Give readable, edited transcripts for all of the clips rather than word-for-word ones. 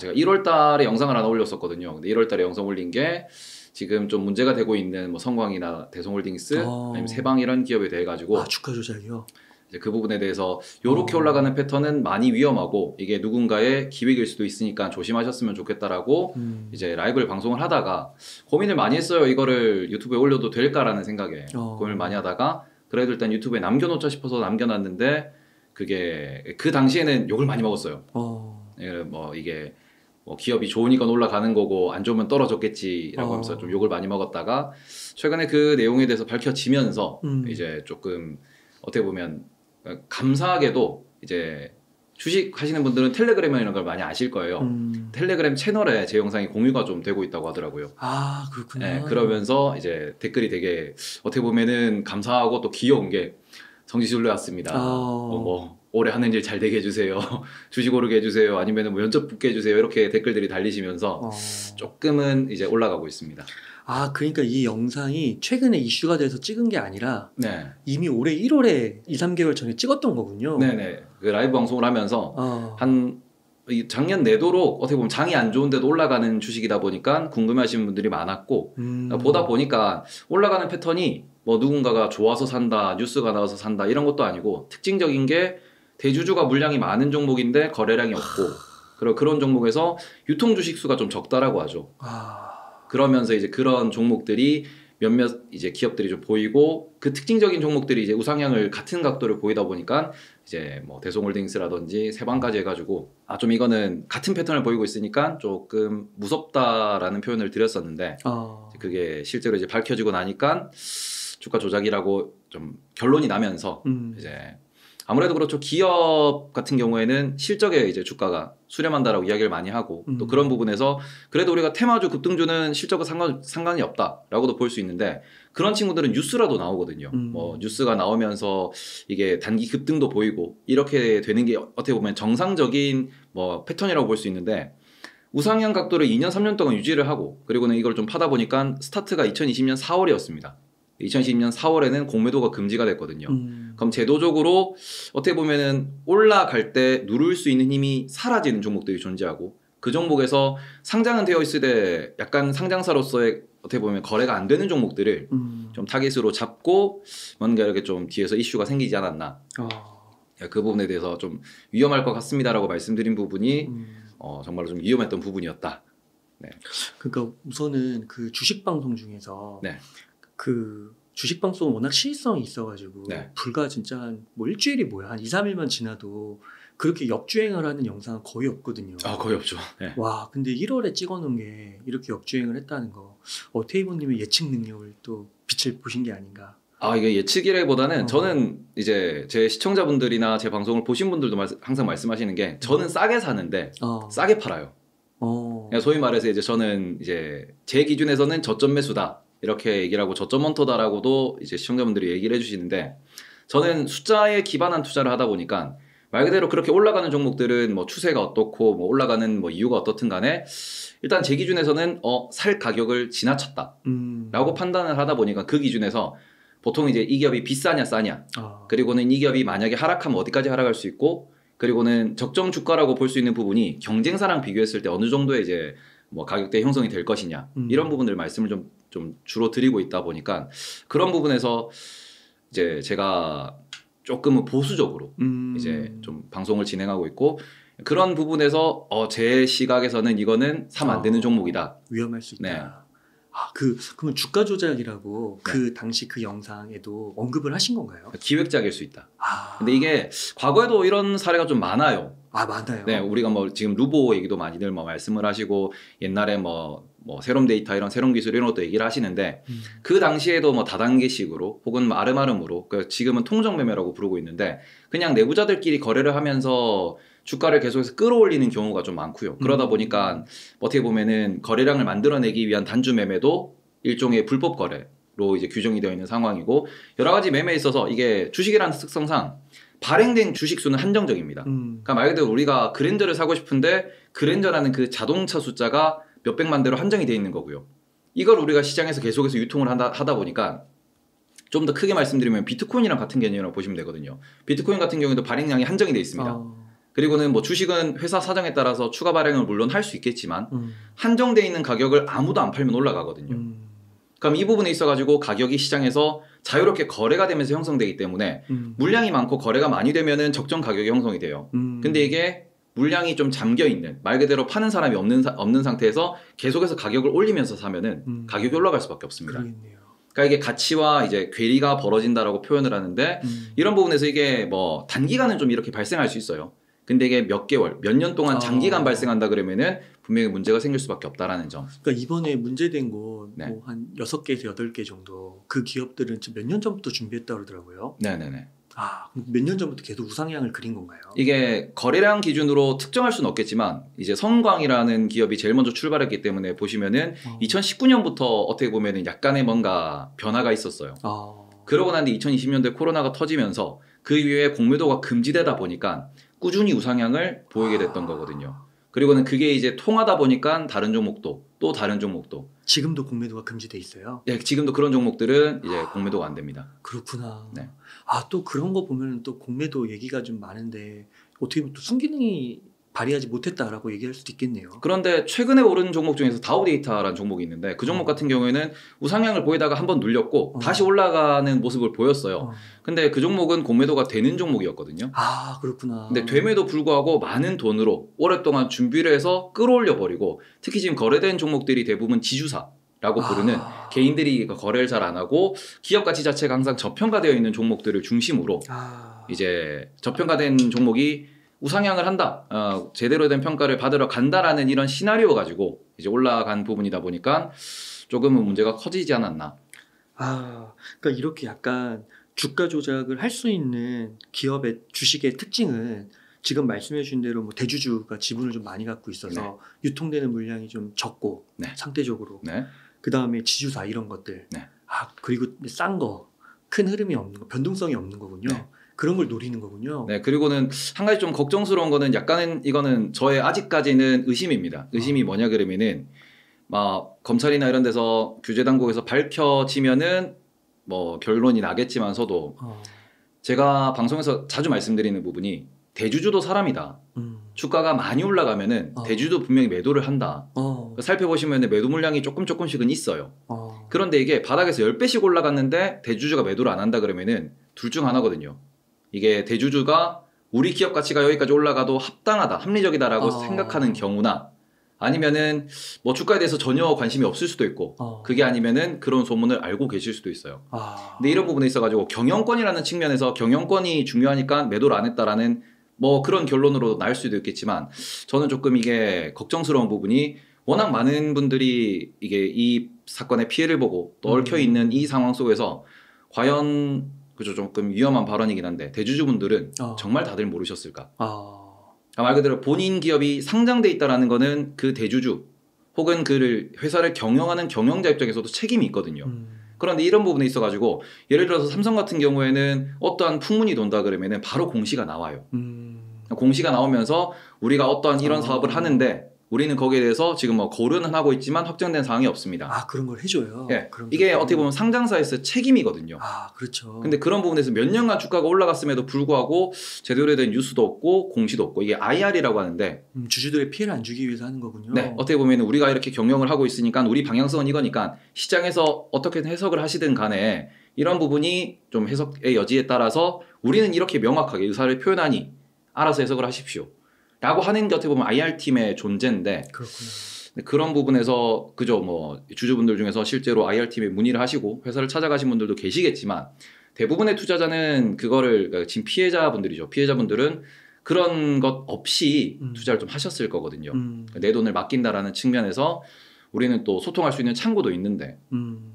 제가 1월 달에 영상을 하나 올렸었거든요. 근데 1월 달에 영상 올린 게 지금 좀 문제가 되고 있는 뭐 성광이나 대성홀딩스 아니면 세방 이런 기업에 대해 가지고 주가 조작이요? 이제 그 부분에 대해서 요렇게 올라가는 패턴은 많이 위험하고 이게 누군가의 기획일 수도 있으니까 조심하셨으면 좋겠다라고 이제 라이브를 방송을 하다가 고민을 많이 했어요. 이거를 유튜브에 올려도 될까라는 생각에 고민을 많이 하다가 그래도 일단 유튜브에 남겨놓자 싶어서 남겨놨는데 그게 그 당시에는 욕을 많이 먹었어요. 뭐 이게 뭐 기업이 좋으니까 올라가는 거고 안 좋으면 떨어졌겠지라고 하면서 좀 욕을 많이 먹었다가 최근에 그 내용에 대해서 밝혀지면서 이제 조금 어떻게 보면 감사하게도 이제 주식 하시는 분들은 텔레그램이나 이런 걸 많이 아실 거예요. 텔레그램 채널에 제 영상이 공유가 좀 되고 있다고 하더라고요. 아, 그렇구나. 네, 그러면서 이제 댓글이 되게 어떻게 보면은 감사하고 또 귀여운 게 성지순례 왔습니다. 뭐 올해 하는 일 잘 되게 해주세요. 주식 오르게 해주세요. 아니면 뭐 면접 붙게 해주세요. 이렇게 댓글들이 달리시면서 조금은 이제 올라가고 있습니다. 아, 그러니까 이 영상이 최근에 이슈가 돼서 찍은 게 아니라 네. 이미 올해 1월에 2, 3개월 전에 찍었던 거군요. 네네. 그 라이브 방송을 하면서 한 작년 내도록 어떻게 보면 장이 안 좋은데도 올라가는 주식이다 보니까 궁금해하시는 분들이 많았고 보다 보니까 올라가는 패턴이 뭐 누군가가 좋아서 산다, 뉴스가 나와서 산다 이런 것도 아니고 특징적인 게 대주주가 물량이 많은 종목인데 거래량이 없고 그리고 그런 종목에서 유통 주식 수가 좀 적다라고 하죠. 그러면서 이제 그런 종목들이 몇몇 이제 기업들이 좀 보이고 그 특징적인 종목들이 이제 우상향을 같은 각도를 보이다 보니까 이제 뭐 대성홀딩스라든지 세방까지 해가지고 좀 이거는 같은 패턴을 보이고 있으니까 조금 무섭다라는 표현을 드렸었는데 그게 실제로 이제 밝혀지고 나니까 주가 조작이라고 좀 결론이 나면서 이제 아무래도 그렇죠. 기업 같은 경우에는 실적에 이제 주가가 수렴한다라고 이야기를 많이 하고 또 그런 부분에서 그래도 우리가 테마주 급등주는 실적과 상관이 없다라고도 볼 수 있는데 그런 친구들은 뉴스라도 나오거든요. 뭐 뉴스가 나오면서 이게 단기 급등도 보이고 이렇게 되는 게 어떻게 보면 정상적인 뭐 패턴이라고 볼 수 있는데 우상향 각도를 2년 3년 동안 유지를 하고 그리고는 이걸 좀 파다 보니까 스타트가 2020년 4월이었습니다. 2020년 4월에는 공매도가 금지가 됐거든요. 그럼 제도적으로 어떻게 보면은 올라갈 때 누를 수 있는 힘이 사라지는 종목들이 존재하고 그 종목에서 상장은 되어 있을 때 약간 상장사로서의 어떻게 보면 거래가 안 되는 종목들을 좀 타깃으로 잡고 뭔가 이렇게 좀 뒤에서 이슈가 생기지 않았나. 그 부분에 대해서 좀 위험할 것 같습니다라고 말씀드린 부분이 정말로 좀 위험했던 부분이었다. 네. 그러니까 우선은 그 주식 방송 중에서 네. 그 주식 방송은 워낙 시의성이 있어가지고 네. 불과 진짜 한 뭐 일주일이 뭐야 한 2, 3일만 지나도 그렇게 역주행을 하는 영상은 거의 없거든요. 거의 없죠. 네. 와, 근데 1월에 찍어놓은 게 이렇게 역주행을 했다는 거 테이버님의 예측 능력을 또 빛을 보신 게 아닌가. 이게 예측이라기보다는 저는 이제 제 시청자분들이나 제 방송을 보신 분들도 항상 말씀하시는 게 저는 싸게 사는데 싸게 팔아요. 그러니까 소위 말해서 이제 저는 이제 제 기준에서는 저점 매수다. 이렇게 얘기를 하고 저점 헌터다라고도 이제 시청자분들이 얘기를 해주시는데 저는 숫자에 기반한 투자를 하다 보니까 말 그대로 그렇게 올라가는 종목들은 뭐 추세가 어떻고 뭐 올라가는 뭐 이유가 어떻든 간에 일단 제 기준에서는 살 가격을 지나쳤다 라고 판단을 하다 보니까 그 기준에서 보통 이제 이 기업이 비싸냐 싸냐 그리고는 이 기업이 만약에 하락하면 어디까지 하락할 수 있고 그리고는 적정 주가라고 볼 수 있는 부분이 경쟁사랑 비교했을 때 어느 정도의 이제 뭐 가격대 형성이 될 것이냐 이런 부분들 말씀을 좀 주로 드리고 있다 보니까 그런 부분에서 이제 제가 조금은 보수적으로 이제 좀 방송을 진행하고 있고 그런 부분에서 제 시각에서는 이거는 사면 안 되는 종목이다. 위험할 수 있다. 네. 그러면 주가 조작이라고 네. 그 당시 그 영상에도 언급을 하신 건가요? 기획작일 수 있다. 근데 이게 과거에도 이런 사례가 좀 많아요. 많아요. 네, 우리가 뭐 지금 루보 얘기도 많이들 뭐 말씀을 하시고 옛날에 뭐 세롬 데이터 이런 세롬 기술 이런 것도 얘기를 하시는데 그 당시에도 뭐 다단계식으로 혹은 뭐 아름아름으로 지금은 통정 매매라고 부르고 있는데 그냥 내부자들끼리 거래를 하면서 주가를 계속해서 끌어올리는 경우가 좀 많고요. 그러다 보니까 어떻게 보면은 거래량을 만들어내기 위한 단주 매매도 일종의 불법 거래로 이제 규정이 되어 있는 상황이고 여러 가지 매매에 있어서 이게 주식이라는 특성상 발행된 주식 수는 한정적입니다. 그러니까 말 그대로 우리가 그랜저를 사고 싶은데 그랜저라는 그 자동차 숫자가 몇백만 대로 한정이 되어 있는 거고요. 이걸 우리가 시장에서 계속해서 유통을 하다 보니까 좀 더 크게 말씀드리면 비트코인이랑 같은 개념이라고 보시면 되거든요. 비트코인 같은 경우에도 발행량이 한정이 되어 있습니다. 그리고는 뭐 주식은 회사 사정에 따라서 추가 발행을 물론 할 수 있겠지만 한정돼 있는 가격을 아무도 안 팔면 올라가거든요. 그럼 이 부분에 있어가지고 가격이 시장에서 자유롭게 거래가 되면서 형성되기 때문에 물량이 많고 거래가 많이 되면은 적정 가격이 형성이 돼요. 근데 이게 물량이 좀 잠겨 있는, 말 그대로 파는 사람이 없는 상태에서 계속해서 가격을 올리면서 사면은 가격이 올라갈 수밖에 없습니다. 그러겠네요. 그러니까 이게 가치와 이제 괴리가 벌어진다라고 표현을 하는데 이런 부분에서 이게 뭐 단기간은 좀 이렇게 발생할 수 있어요. 근데 이게 몇 개월, 몇 년 동안 장기간 발생한다 그러면은 분명히 문제가 생길 수밖에 없다라는 점. 그러니까 이번에 문제된 곳 네. 뭐 한 6개에서 8개 정도 그 기업들은 몇 년 전부터 준비했다고 그러더라고요. 네네네. 몇 년 전부터 계속 우상향을 그린 건가요? 이게 거래량 기준으로 특정할 수는 없겠지만 이제 성광이라는 기업이 제일 먼저 출발했기 때문에 보시면은 2019년부터 어떻게 보면은 약간의 뭔가 변화가 있었어요. 그러고 난 뒤 2020년도에 코로나가 터지면서 그 이후에 공매도가 금지되다 보니까 꾸준히 우상향을 보이게 됐던 거거든요. 그리고는 그게 이제 통하다 보니까 다른 종목도 또 다른 종목도 지금도 공매도가 금지돼 있어요? 네, 지금도 그런 종목들은 이제 공매도가 안 됩니다. 그렇구나. 네. 또 그런 거 보면 또 공매도 얘기가 좀 많은데 어떻게 보면 또 순기능이 발휘하지 못했다라고 얘기할 수도 있겠네요. 그런데 최근에 오른 종목 중에서 다우데이터라는 종목이 있는데 그 종목 같은 경우에는 우상향을 보이다가 한번 눌렸고 다시 올라가는 모습을 보였어요. 근데 그 종목은 공매도가 되는 종목이었거든요. 그렇구나. 근데 됨에도 불구하고 많은 돈으로 오랫동안 준비를 해서 끌어올려 버리고 특히 지금 거래된 종목들이 대부분 지주사라고 부르는 개인들이 거래를 잘 안 하고 기업 가치 자체가 항상 저평가되어 있는 종목들을 중심으로 이제 저평가된 종목이 우상향을 한다, 제대로 된 평가를 받으러 간다라는 이런 시나리오 가지고 이제 올라간 부분이다 보니까 조금은 문제가 커지지 않았나. 그러니까 이렇게 약간 주가 조작을 할 수 있는 기업의 주식의 특징은 지금 말씀해 주신 대로 뭐 대주주가 지분을 좀 많이 갖고 있어서 유통되는 물량이 좀 적고 상대적으로 그 다음에 지주사 이런 것들 그리고 싼 거, 큰 흐름이 없는 거, 변동성이 없는 거군요. 그런 걸 노리는 거군요. 네, 그리고는 한 가지 좀 걱정스러운 거는 약간은 이거는 저의 아직까지는 의심입니다. 의심이 뭐냐 그러면은 막 검찰이나 이런 데서 규제 당국에서 밝혀지면은 뭐 결론이 나겠지만서도 제가 방송에서 자주 말씀드리는 부분이 대주주도 사람이다. 주가가 많이 올라가면은 대주주도 분명히 매도를 한다. 살펴보시면 매도 물량이 조금씩은 있어요. 그런데 이게 바닥에서 10배씩 올라갔는데 대주주가 매도를 안 한다 그러면은 둘 중 하나거든요. 이게 대주주가 우리 기업 가치가 여기까지 올라가도 합당하다, 합리적이다라고 생각하는 경우나 아니면은 뭐 주가에 대해서 전혀 관심이 없을 수도 있고 그게 아니면은 그런 소문을 알고 계실 수도 있어요. 근데 이런 부분에 있어가지고 경영권이라는 측면에서 경영권이 중요하니까 매도를 안 했다라는 뭐 그런 결론으로 날 수도 있겠지만 저는 조금 이게 걱정스러운 부분이 워낙 많은 분들이 이게 이 사건의 피해를 보고 또 얽혀 있는 이 상황 속에서 과연 그죠, 조금 위험한 발언이긴 한데 대주주분들은 정말 다들 모르셨을까? 말 그대로 본인 기업이 상장돼 있다라는 거는 그 대주주 혹은 그 회사를 경영하는 경영자 입장에서도 책임이 있거든요. 그런데 이런 부분에 있어가지고 예를 들어서 삼성 같은 경우에는 어떠한 풍문이 돈다 그러면은 바로 공시가 나와요. 공시가 나오면서 우리가 어떠한 이런 사업을 하는데 우리는 거기에 대해서 지금 뭐 고려는 하고 있지만 확정된 사항이 없습니다. 그런 걸 해줘요. 네. 이게 어떻게 보면 상장사에서 책임이거든요. 그렇죠. 근데 그런 부분에서 몇 년간 주가가 올라갔음에도 불구하고 제대로 된 뉴스도 없고 공시도 없고 이게 IR이라고 하는데 주주들의 피해를 안 주기 위해서 하는 거군요. 네. 어떻게 보면 우리가 이렇게 경영을 하고 있으니까 우리 방향성은 이거니까 시장에서 어떻게 해석을 하시든 간에 이런 부분이 좀 해석의 여지에 따라서 우리는 이렇게 명확하게 의사를 표현하니 알아서 해석을 하십시오. 라고 하는 게 어떻게 보면 IR팀의 존재인데 그런 부분에서 그죠 뭐 주주분들 중에서 실제로 IR팀에 문의를 하시고 회사를 찾아가신 분들도 계시겠지만 대부분의 투자자는 그거를 그러니까 지금 피해자분들이죠. 피해자분들은 그런 것 없이 투자를 좀 하셨을 거거든요. 내 돈을 맡긴다라는 측면에서 우리는 또 소통할 수 있는 창구도 있는데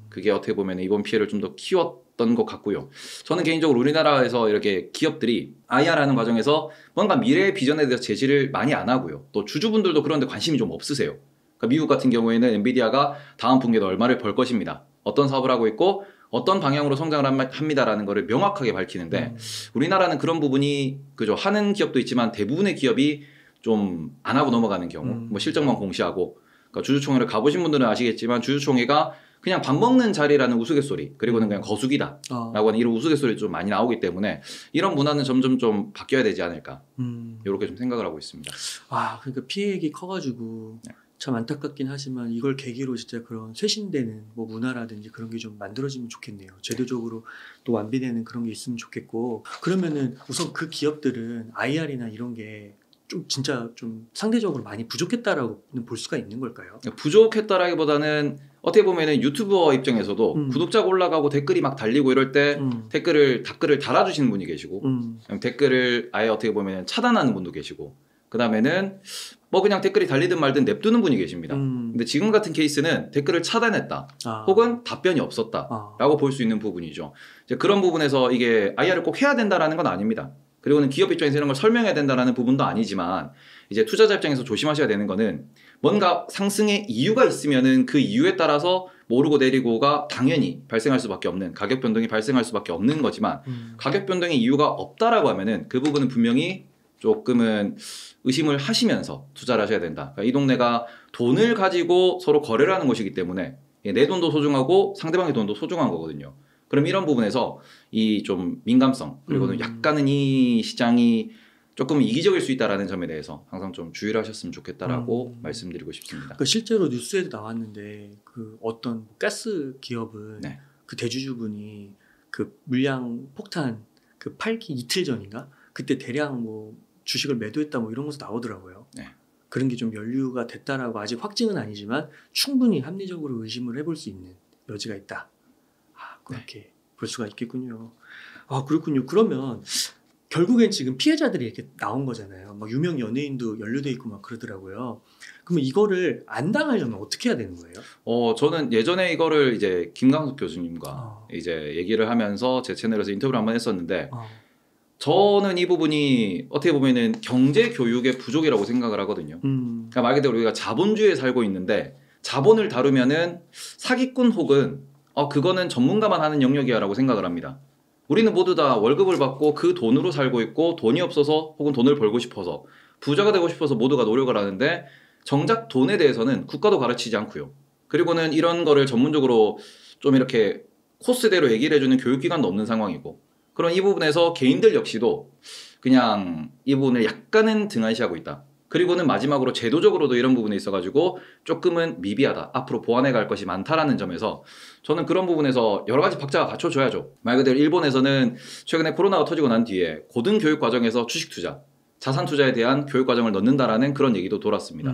그게 어떻게 보면 이번 피해를 좀 더 키웠던 것 같고요. 저는 개인적으로 우리나라에서 이렇게 기업들이 IR하는 과정에서 뭔가 미래의 비전에 대해서 제시를 많이 안 하고요. 또 주주분들도 그런데 관심이 좀 없으세요. 그러니까 미국 같은 경우에는 엔비디아가 다음 분기에 얼마를 벌 것입니다. 어떤 사업을 하고 있고 어떤 방향으로 성장을 합니다라는 거를 명확하게 밝히는데 우리나라는 그런 부분이 그죠 하는 기업도 있지만 대부분의 기업이 좀 안 하고 넘어가는 경우 뭐 실적만 공시하고 그러니까 주주총회를 가보신 분들은 아시겠지만 주주총회가 그냥 밥 먹는 자리라는 우스갯소리 그리고는 그냥 거수기다 라고 하는 이런 우스갯소리 좀 많이 나오기 때문에 이런 문화는 점점 좀 바뀌어야 되지 않을까 이렇게 좀 생각을 하고 있습니다. 그러니까 피해액이 커가지고 네. 참 안타깝긴 하지만 이걸 계기로 진짜 그런 쇄신되는 뭐 문화라든지 그런 게 좀 만들어지면 좋겠네요. 제도적으로 또 완비되는 그런 게 있으면 좋겠고 그러면은 우선 그 기업들은 IR이나 이런 게 좀 진짜 좀 상대적으로 많이 부족했다라고는 볼 수가 있는 걸까요? 부족했다라기보다는 어떻게 보면은 유튜버 입장에서도 구독자가 올라가고 댓글이 막 달리고 이럴 때 댓글을 달아주시는 분이 계시고 댓글을 아예 어떻게 보면 차단하는 분도 계시고 그 다음에는 뭐 그냥 댓글이 달리든 말든 냅두는 분이 계십니다. 근데 지금 같은 케이스는 댓글을 차단했다 혹은 답변이 없었다 라고 볼 수 있는 부분이죠. 이제 그런 부분에서 이게 IR을 꼭 해야 된다라는 건 아닙니다. 그리고는 기업 입장에서 이런 걸 설명해야 된다는 부분도 아니지만 이제 투자자 입장에서 조심하셔야 되는 거는 뭔가 상승의 이유가 있으면은 그 이유에 따라서 오르고 내리고가 당연히 발생할 수밖에 없는 가격 변동이 발생할 수밖에 없는 거지만 가격 변동의 이유가 없다라고 하면은 그 부분은 분명히 조금은 의심을 하시면서 투자를 하셔야 된다. 그러니까 이 동네가 돈을 가지고 서로 거래를 하는 곳이기 때문에 내 돈도 소중하고 상대방의 돈도 소중한 거거든요. 그럼 이런 부분에서 이 좀 민감성 그리고는 약간은 이 시장이 조금 이기적일 수 있다라는 점에 대해서 항상 좀 주의를 하셨으면 좋겠다라고 말씀드리고 싶습니다. 그 실제로 뉴스에도 나왔는데 그 어떤 가스 기업은 네. 그 대주주분이 그 물량 폭탄 그 팔기 이틀 전인가 그때 대량 뭐 주식을 매도했다 뭐 이런 것도 나오더라고요. 네. 그런 게 좀 연루가 됐다라고 아직 확증은 아니지만 충분히 합리적으로 의심을 해볼 수 있는 여지가 있다. 그렇게 볼 수가 있겠군요. 그렇군요. 그러면 결국엔 지금 피해자들이 이렇게 나온 거잖아요. 막 유명 연예인도 연루돼 있고 막 그러더라고요. 그러면 이거를 안 당하려면 어떻게 해야 되는 거예요? 저는 예전에 이거를 이제 김강석 교수님과 이제 얘기를 하면서 제 채널에서 인터뷰를 한번 했었는데 저는 이 부분이 어떻게 보면은 경제 교육의 부족이라고 생각을 하거든요. 그러니까 말 그대로 우리가 자본주의에 살고 있는데 자본을 다루면은 사기꾼 혹은 그거는 전문가만 하는 영역이야라고 생각을 합니다. 우리는 모두 다 월급을 받고 그 돈으로 살고 있고 돈이 없어서 혹은 돈을 벌고 싶어서 부자가 되고 싶어서 모두가 노력을 하는데 정작 돈에 대해서는 국가도 가르치지 않고요. 그리고는 이런 거를 전문적으로 좀 이렇게 코스대로 얘기를 해주는 교육기관도 없는 상황이고 그런 이 부분에서 개인들 역시도 그냥 이 부분을 약간은 등한시하고 있다. 그리고는 마지막으로 제도적으로도 이런 부분에 있어가지고 조금은 미비하다. 앞으로 보완해 갈 것이 많다라는 점에서 저는 그런 부분에서 여러 가지 박자가 갖춰줘야죠. 말 그대로 일본에서는 최근에 코로나가 터지고 난 뒤에 고등교육 과정에서 주식 투자, 자산 투자에 대한 교육 과정을 넣는다라는 그런 얘기도 돌았습니다.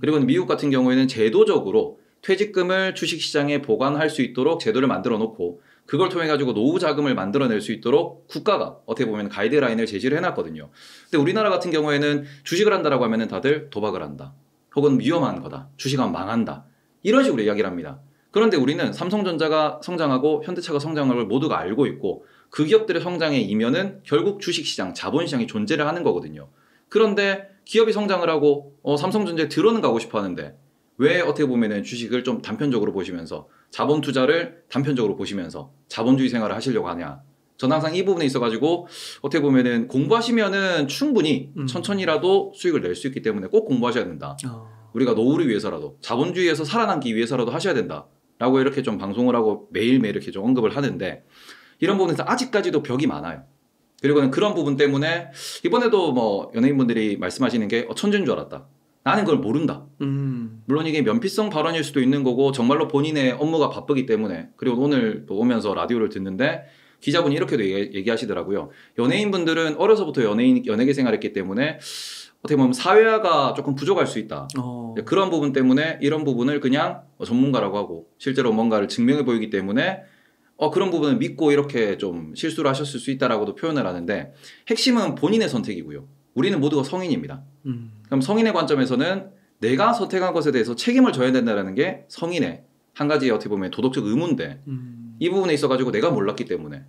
그리고 미국 같은 경우에는 제도적으로 퇴직금을 주식시장에 보관할 수 있도록 제도를 만들어 놓고 그걸 통해 가지고 노후 자금을 만들어낼 수 있도록 국가가 어떻게 보면 가이드라인을 제시를 해놨거든요. 근데 우리나라 같은 경우에는 주식을 한다라고 하면은 다들 도박을 한다. 혹은 위험한 거다. 주식하면 망한다. 이런 식으로 이야기를 합니다. 그런데 우리는 삼성전자가 성장하고 현대차가 성장하는 걸 모두가 알고 있고 그 기업들의 성장의 이면은 결국 주식시장, 자본시장이 존재를 하는 거거든요. 그런데 기업이 성장을 하고 삼성전자에 들어는 가고 싶어 하는데 왜 어떻게 보면은 주식을 좀 단편적으로 보시면서 자본 투자를 단편적으로 보시면서 자본주의 생활을 하시려고 하냐. 저는 항상 이 부분에 있어가지고 어떻게 보면은 공부하시면은 충분히 천천히라도 수익을 낼 수 있기 때문에 꼭 공부하셔야 된다. 우리가 노후를 위해서라도 자본주의에서 살아남기 위해서라도 하셔야 된다. 라고 이렇게 좀 방송을 하고 매일매일 이렇게 좀 언급을 하는데 이런 부분에서 아직까지도 벽이 많아요. 그리고는 그런 부분 때문에 이번에도 뭐 연예인분들이 말씀하시는 게 천재인 줄 알았다. 나는 그걸 모른다. 물론 이게 면피성 발언일 수도 있는 거고 정말로 본인의 업무가 바쁘기 때문에 그리고 오늘 또 오면서 라디오를 듣는데 기자분이 이렇게도 얘기하시더라고요. 연예인분들은 어려서부터 연예계 생활했기 때문에 어떻게 보면 사회화가 조금 부족할 수 있다. 그런 부분 때문에 이런 부분을 그냥 전문가라고 하고 실제로 뭔가를 증명해 보이기 때문에 그런 부분을 믿고 이렇게 좀 실수를 하셨을 수 있다라고도 표현을 하는데 핵심은 본인의 선택이고요. 우리는 모두가 성인입니다. 그럼 성인의 관점에서는 내가 선택한 것에 대해서 책임을 져야 된다는 게 성인의 한 가지 어떻게 보면 도덕적 의무인데 이 부분에 있어가지고 내가 몰랐기 때문에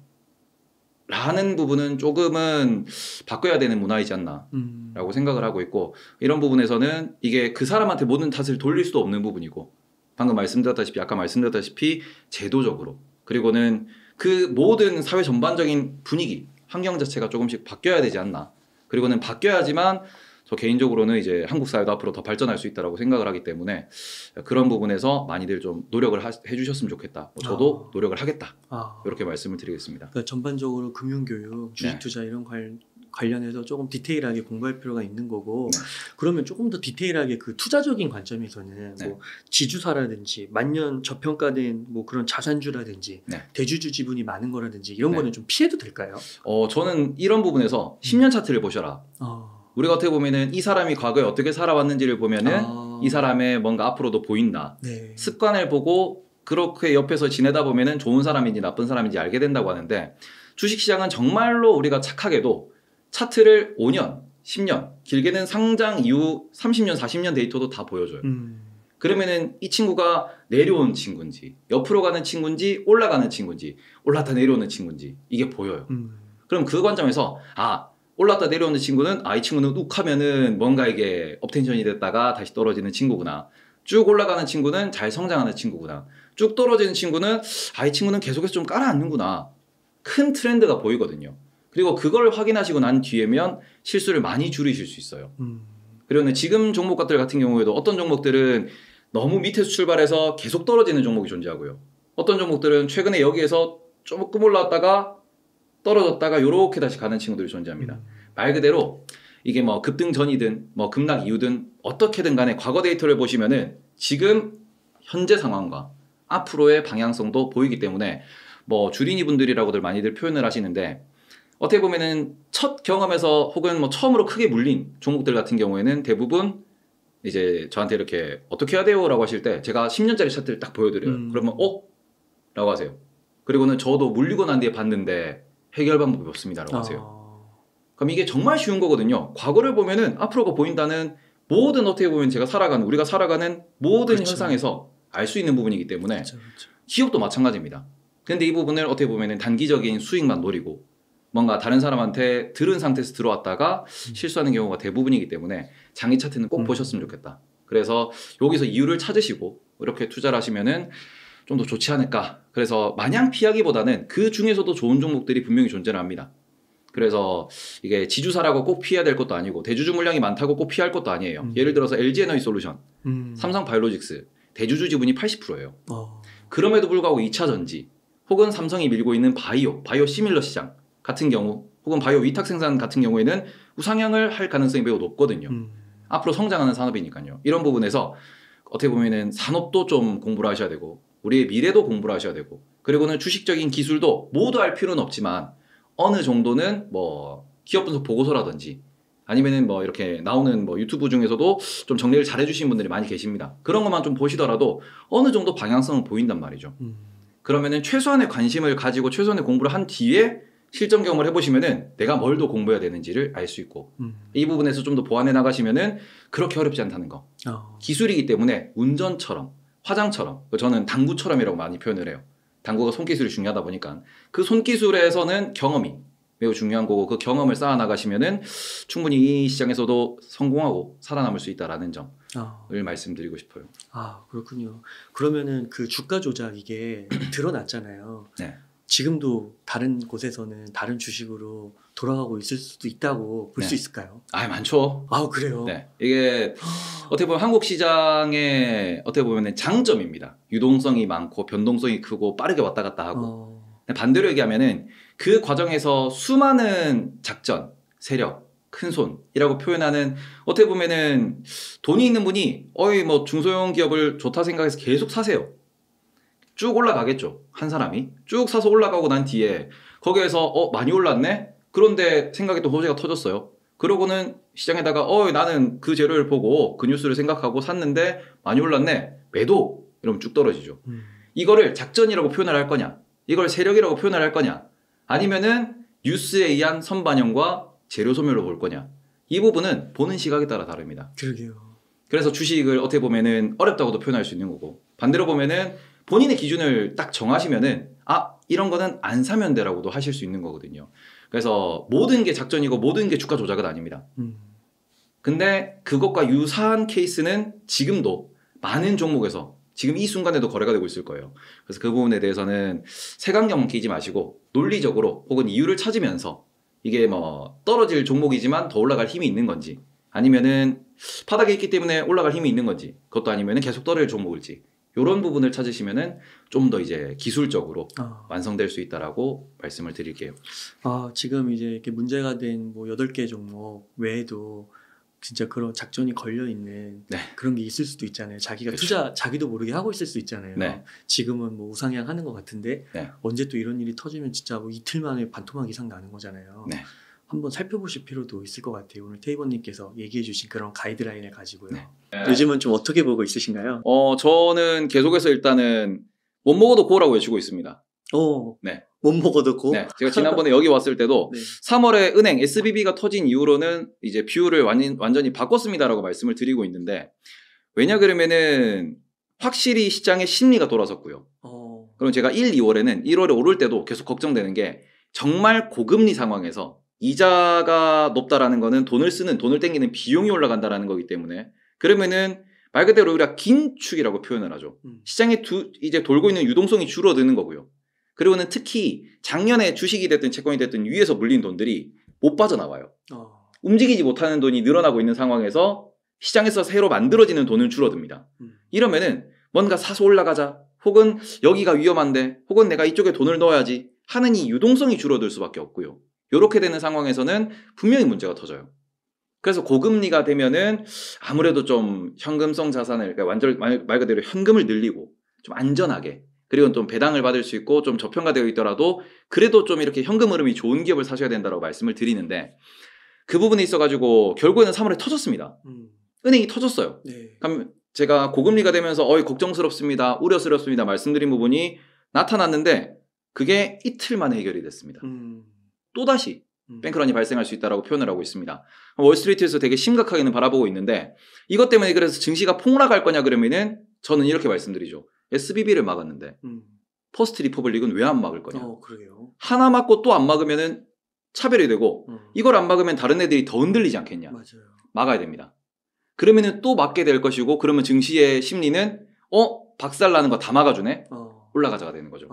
라는 부분은 조금은 바꿔야 되는 문화이지 않나 라고 생각을 하고 있고 이런 부분에서는 이게 그 사람한테 모든 탓을 돌릴 수도 없는 부분이고 방금 아까 말씀드렸다시피 제도적으로 그리고는 그 모든 사회 전반적인 분위기 환경 자체가 조금씩 바뀌어야 되지 않나 그리고는 바뀌어야지만 저 개인적으로는 이제 한국 사회도 앞으로 더 발전할 수 있다라고 생각을 하기 때문에 그런 부분에서 많이들 좀 노력을 해주셨으면 좋겠다. 뭐 저도 노력을 하겠다. 이렇게 말씀을 드리겠습니다. 그러니까 전반적으로 금융교육, 주식투자 이런 관련해서 조금 디테일하게 공부할 필요가 있는 거고 그러면 조금 더 디테일하게 그 투자적인 관점에서는 뭐 지주사라든지 만년 저평가된 뭐 그런 자산주라든지 대주주 지분이 많은 거라든지 이런 거는 좀 피해도 될까요? 저는 이런 부분에서 10년 차트를 보셔라. 우리가 어떻게 보면은 이 사람이 과거에 어떻게 살아왔는지를 보면은 이 사람의 뭔가 앞으로도 보인다. 습관을 보고 그렇게 옆에서 지내다 보면은 좋은 사람인지 나쁜 사람인지 알게 된다고 하는데 주식시장은 정말로 우리가 착하게도 차트를 5년, 10년, 길게는 상장 이후 30년, 40년 데이터도 다 보여줘요. 그러면은 이 친구가 내려온 친구인지 옆으로 가는 친구인지 올라가는 친구인지 올랐다 내려오는 친구인지 이게 보여요. 그럼 그 관점에서 올랐다 내려오는 친구는 이 친구는 욱 하면은 뭔가 이게 업텐션이 됐다가 다시 떨어지는 친구구나. 쭉 올라가는 친구는 잘 성장하는 친구구나. 쭉 떨어지는 친구는 이 친구는 계속해서 좀 깔아앉는구나. 큰 트렌드가 보이거든요. 그리고 그걸 확인하시고 난 뒤에면 실수를 많이 줄이실 수 있어요. 그리고 지금 종목들 같은 경우에도 어떤 종목들은 너무 밑에서 출발해서 계속 떨어지는 종목이 존재하고요. 어떤 종목들은 최근에 여기에서 조금 올라왔다가 떨어졌다가 요렇게 다시 가는 친구들이 존재합니다. 말 그대로 이게 뭐 급등 전이든 뭐 급락 이후든 어떻게든 간에 과거 데이터를 보시면은 지금 현재 상황과 앞으로의 방향성도 보이기 때문에 뭐 주린이 분들이라고들 많이들 표현을 하시는데 어떻게 보면은 첫 경험에서 혹은 뭐 처음으로 크게 물린 종목들 같은 경우에는 대부분 이제 저한테 이렇게 어떻게 해야 돼요? 라고 하실 때 제가 10년짜리 차트를 딱 보여드려요. 그러면 라고 하세요. 그리고는 저도 물리고 난 뒤에 봤는데 해결 방법이 없습니다. 라고 하세요. 그럼 이게 정말 쉬운 거거든요. 과거를 보면은 앞으로가 보인다는 모든 어떻게 보면 우리가 살아가는 모든 현상에서 알 수 있는 부분이기 때문에 기업도 마찬가지입니다. 근데 이 부분을 어떻게 보면은 단기적인 수익만 노리고 뭔가 다른 사람한테 들은 상태에서 들어왔다가 실수하는 경우가 대부분이기 때문에 장기 차트는 꼭 보셨으면 좋겠다. 그래서 여기서 이유를 찾으시고 이렇게 투자를 하시면은 좀 더 좋지 않을까. 그래서 마냥 피하기보다는 그 중에서도 좋은 종목들이 분명히 존재를 합니다. 그래서 이게 지주사라고 꼭 피해야 될 것도 아니고 대주주 물량이 많다고 꼭 피할 것도 아니에요. 예를 들어서 LG에너지솔루션, 삼성바이오로직스 대주주 지분이 80%예요. 그럼에도 불구하고 2차 전지 혹은 삼성이 밀고 있는 바이오 시밀러 시장 같은 경우 혹은 바이오 위탁 생산 같은 경우에는 우상향을 할 가능성이 매우 높거든요. 앞으로 성장하는 산업이니까요. 이런 부분에서 어떻게 보면은 산업도 좀 공부를 하셔야 되고 우리의 미래도 공부를 하셔야 되고 그리고는 주식적인 기술도 모두 알 필요는 없지만 어느 정도는 뭐 기업 분석 보고서라든지 아니면은 뭐 이렇게 나오는 뭐 유튜브 중에서도 좀 정리를 잘 해주신 분들이 많이 계십니다. 그런 것만 좀 보시더라도 어느 정도 방향성은 보인단 말이죠. 그러면은 최소한의 관심을 가지고 최소한의 공부를 한 뒤에 실전 경험을 해보시면은 내가 뭘 더 공부해야 되는지를 알 수 있고 이 부분에서 좀 더 보완해 나가시면은 그렇게 어렵지 않다는 거. 기술이기 때문에 운전처럼 화장처럼 저는 당구처럼이라고 많이 표현을 해요. 당구가 손기술이 중요하다 보니까 그 손기술에서는 경험이 매우 중요한 거고 그 경험을 쌓아 나가시면은 충분히 이 시장에서도 성공하고 살아남을 수 있다라는 점을 말씀드리고 싶어요. 그렇군요. 그러면은 그 주가 조작 이게 드러났잖아요. 지금도 다른 곳에서는 다른 주식으로 돌아가고 있을 수도 있다고 볼 수 있을까요? 많죠. 그래요? 네. 이게 어떻게 보면 한국 시장의 어떻게 보면 장점입니다. 유동성이 많고 변동성이 크고 빠르게 왔다 갔다 하고. 반대로 얘기하면은 그 과정에서 수많은 작전, 세력, 큰손이라고 표현하는 어떻게 보면은 돈이 있는 분이 뭐 중소형 기업을 좋다 생각해서 계속 사세요. 쭉 올라가겠죠. 한 사람이 쭉 사서 올라가고 난 뒤에 거기에서 많이 올랐네? 그런데 생각에 또 호재가 터졌어요. 그러고는 시장에다가 나는 그 재료를 보고 그 뉴스를 생각하고 샀는데 많이 올랐네? 매도! 이러면 쭉 떨어지죠. 이거를 작전이라고 표현을 할 거냐? 이걸 세력이라고 표현을 할 거냐? 아니면은 뉴스에 의한 선반영과 재료 소멸로 볼 거냐? 이 부분은 보는 시각에 따라 다릅니다. 그러게요. 그래서 주식을 어떻게 보면은 어렵다고도 표현할 수 있는 거고 반대로 보면은 본인의 기준을 딱 정하시면은 이런 거는 안 사면 돼라고도 하실 수 있는 거거든요. 그래서 모든 게 작전이고 모든 게 주가 조작은 아닙니다. 근데 그것과 유사한 케이스는 지금도 많은 종목에서 지금 이 순간에도 거래가 되고 있을 거예요. 그래서 그 부분에 대해서는 색안경만 끼지 마시고 논리적으로 혹은 이유를 찾으면서 이게 뭐 떨어질 종목이지만 더 올라갈 힘이 있는 건지 아니면은 바닥에 있기 때문에 올라갈 힘이 있는 건지, 그것도 아니면은 계속 떨어질 종목일지, 이런 부분을 찾으시면은 좀 더 이제 기술적으로 완성될 수 있다라고 말씀을 드릴게요. 지금 이제 이렇게 문제가 된 뭐 8개 종목 외에도 진짜 그런 작전이 걸려 있는 네. 그런 게 있을 수도 있잖아요. 자기가 그렇죠. 투자 자기도 모르게 하고 있을 수 있잖아요. 네. 지금은 뭐 우상향 하는 것 같은데 네. 언제 또 이런 일이 터지면 진짜 뭐 이틀 만에 반토막 이상 나는 거잖아요. 네. 한번 살펴보실 필요도 있을 것 같아요. 오늘 테이버님께서 얘기해주신 그런 가이드라인을 가지고요. 네. 요즘은 좀 어떻게 보고 있으신가요? 저는 계속해서 일단은 못 먹어도 고라고 외치고 있습니다. 네. 못 먹어도 고? 네. 제가 지난번에 여기 왔을 때도 네. 3월에 은행 SBB가 터진 이후로는 이제 뷰를 완전히 바꿨습니다라고 말씀을 드리고 있는데, 왜냐 그러면은 확실히 시장의 심리가 돌아섰고요. 그럼 제가 1, 2월에는 1월에 오를 때도 계속 걱정되는 게, 정말 고금리 상황에서 이자가 높다라는 거는 돈을 땡기는 비용이 올라간다라는 거기 때문에, 그러면은 말 그대로 우리가 긴축이라고 표현을 하죠. 시장에 이제 돌고 있는 유동성이 줄어드는 거고요. 그리고는 특히 작년에 주식이 됐든 채권이 됐든 위에서 물린 돈들이 못 빠져나와요. 움직이지 못하는 돈이 늘어나고 있는 상황에서 시장에서 새로 만들어지는 돈은 줄어듭니다. 이러면은 뭔가 사서 올라가자, 혹은 여기가 위험한데, 혹은 내가 이쪽에 돈을 넣어야지 하는 이 유동성이 줄어들 수밖에 없고요. 이렇게 되는 상황에서는 분명히 문제가 터져요. 그래서 고금리가 되면은 아무래도 좀 현금성 자산을, 그러니까 완전 말 그대로 현금을 늘리고 좀 안전하게, 그리고 좀 배당을 받을 수 있고 좀 저평가되어 있더라도 그래도 좀 이렇게 현금 흐름이 좋은 기업을 사셔야 된다고 말씀을 드리는데, 그 부분에 있어가지고 결국에는 3월에 터졌습니다. 은행이 터졌어요. 네. 그럼 제가 고금리가 되면서 걱정스럽습니다, 우려스럽습니다 말씀드린 부분이 나타났는데, 그게 이틀 만에 해결이 됐습니다. 또다시 뱅크런이 발생할 수 있다고 표현을 하고 있습니다. 월스트리트에서 되게 심각하게는 바라보고 있는데, 이것 때문에 그래서 증시가 폭락할 거냐 그러면은 저는 이렇게 말씀드리죠. SBB를 막았는데 퍼스트 리퍼블릭은 왜 안 막을 거냐. 그러게요. 하나 막고 또 안 막으면은 차별이 되고, 이걸 안 막으면 다른 애들이 더 흔들리지 않겠냐. 맞아요. 막아야 됩니다. 그러면은 또 막게 될 것이고, 그러면 증시의 심리는 박살나는 거 다 막아주네, 올라가자가 되는 거죠.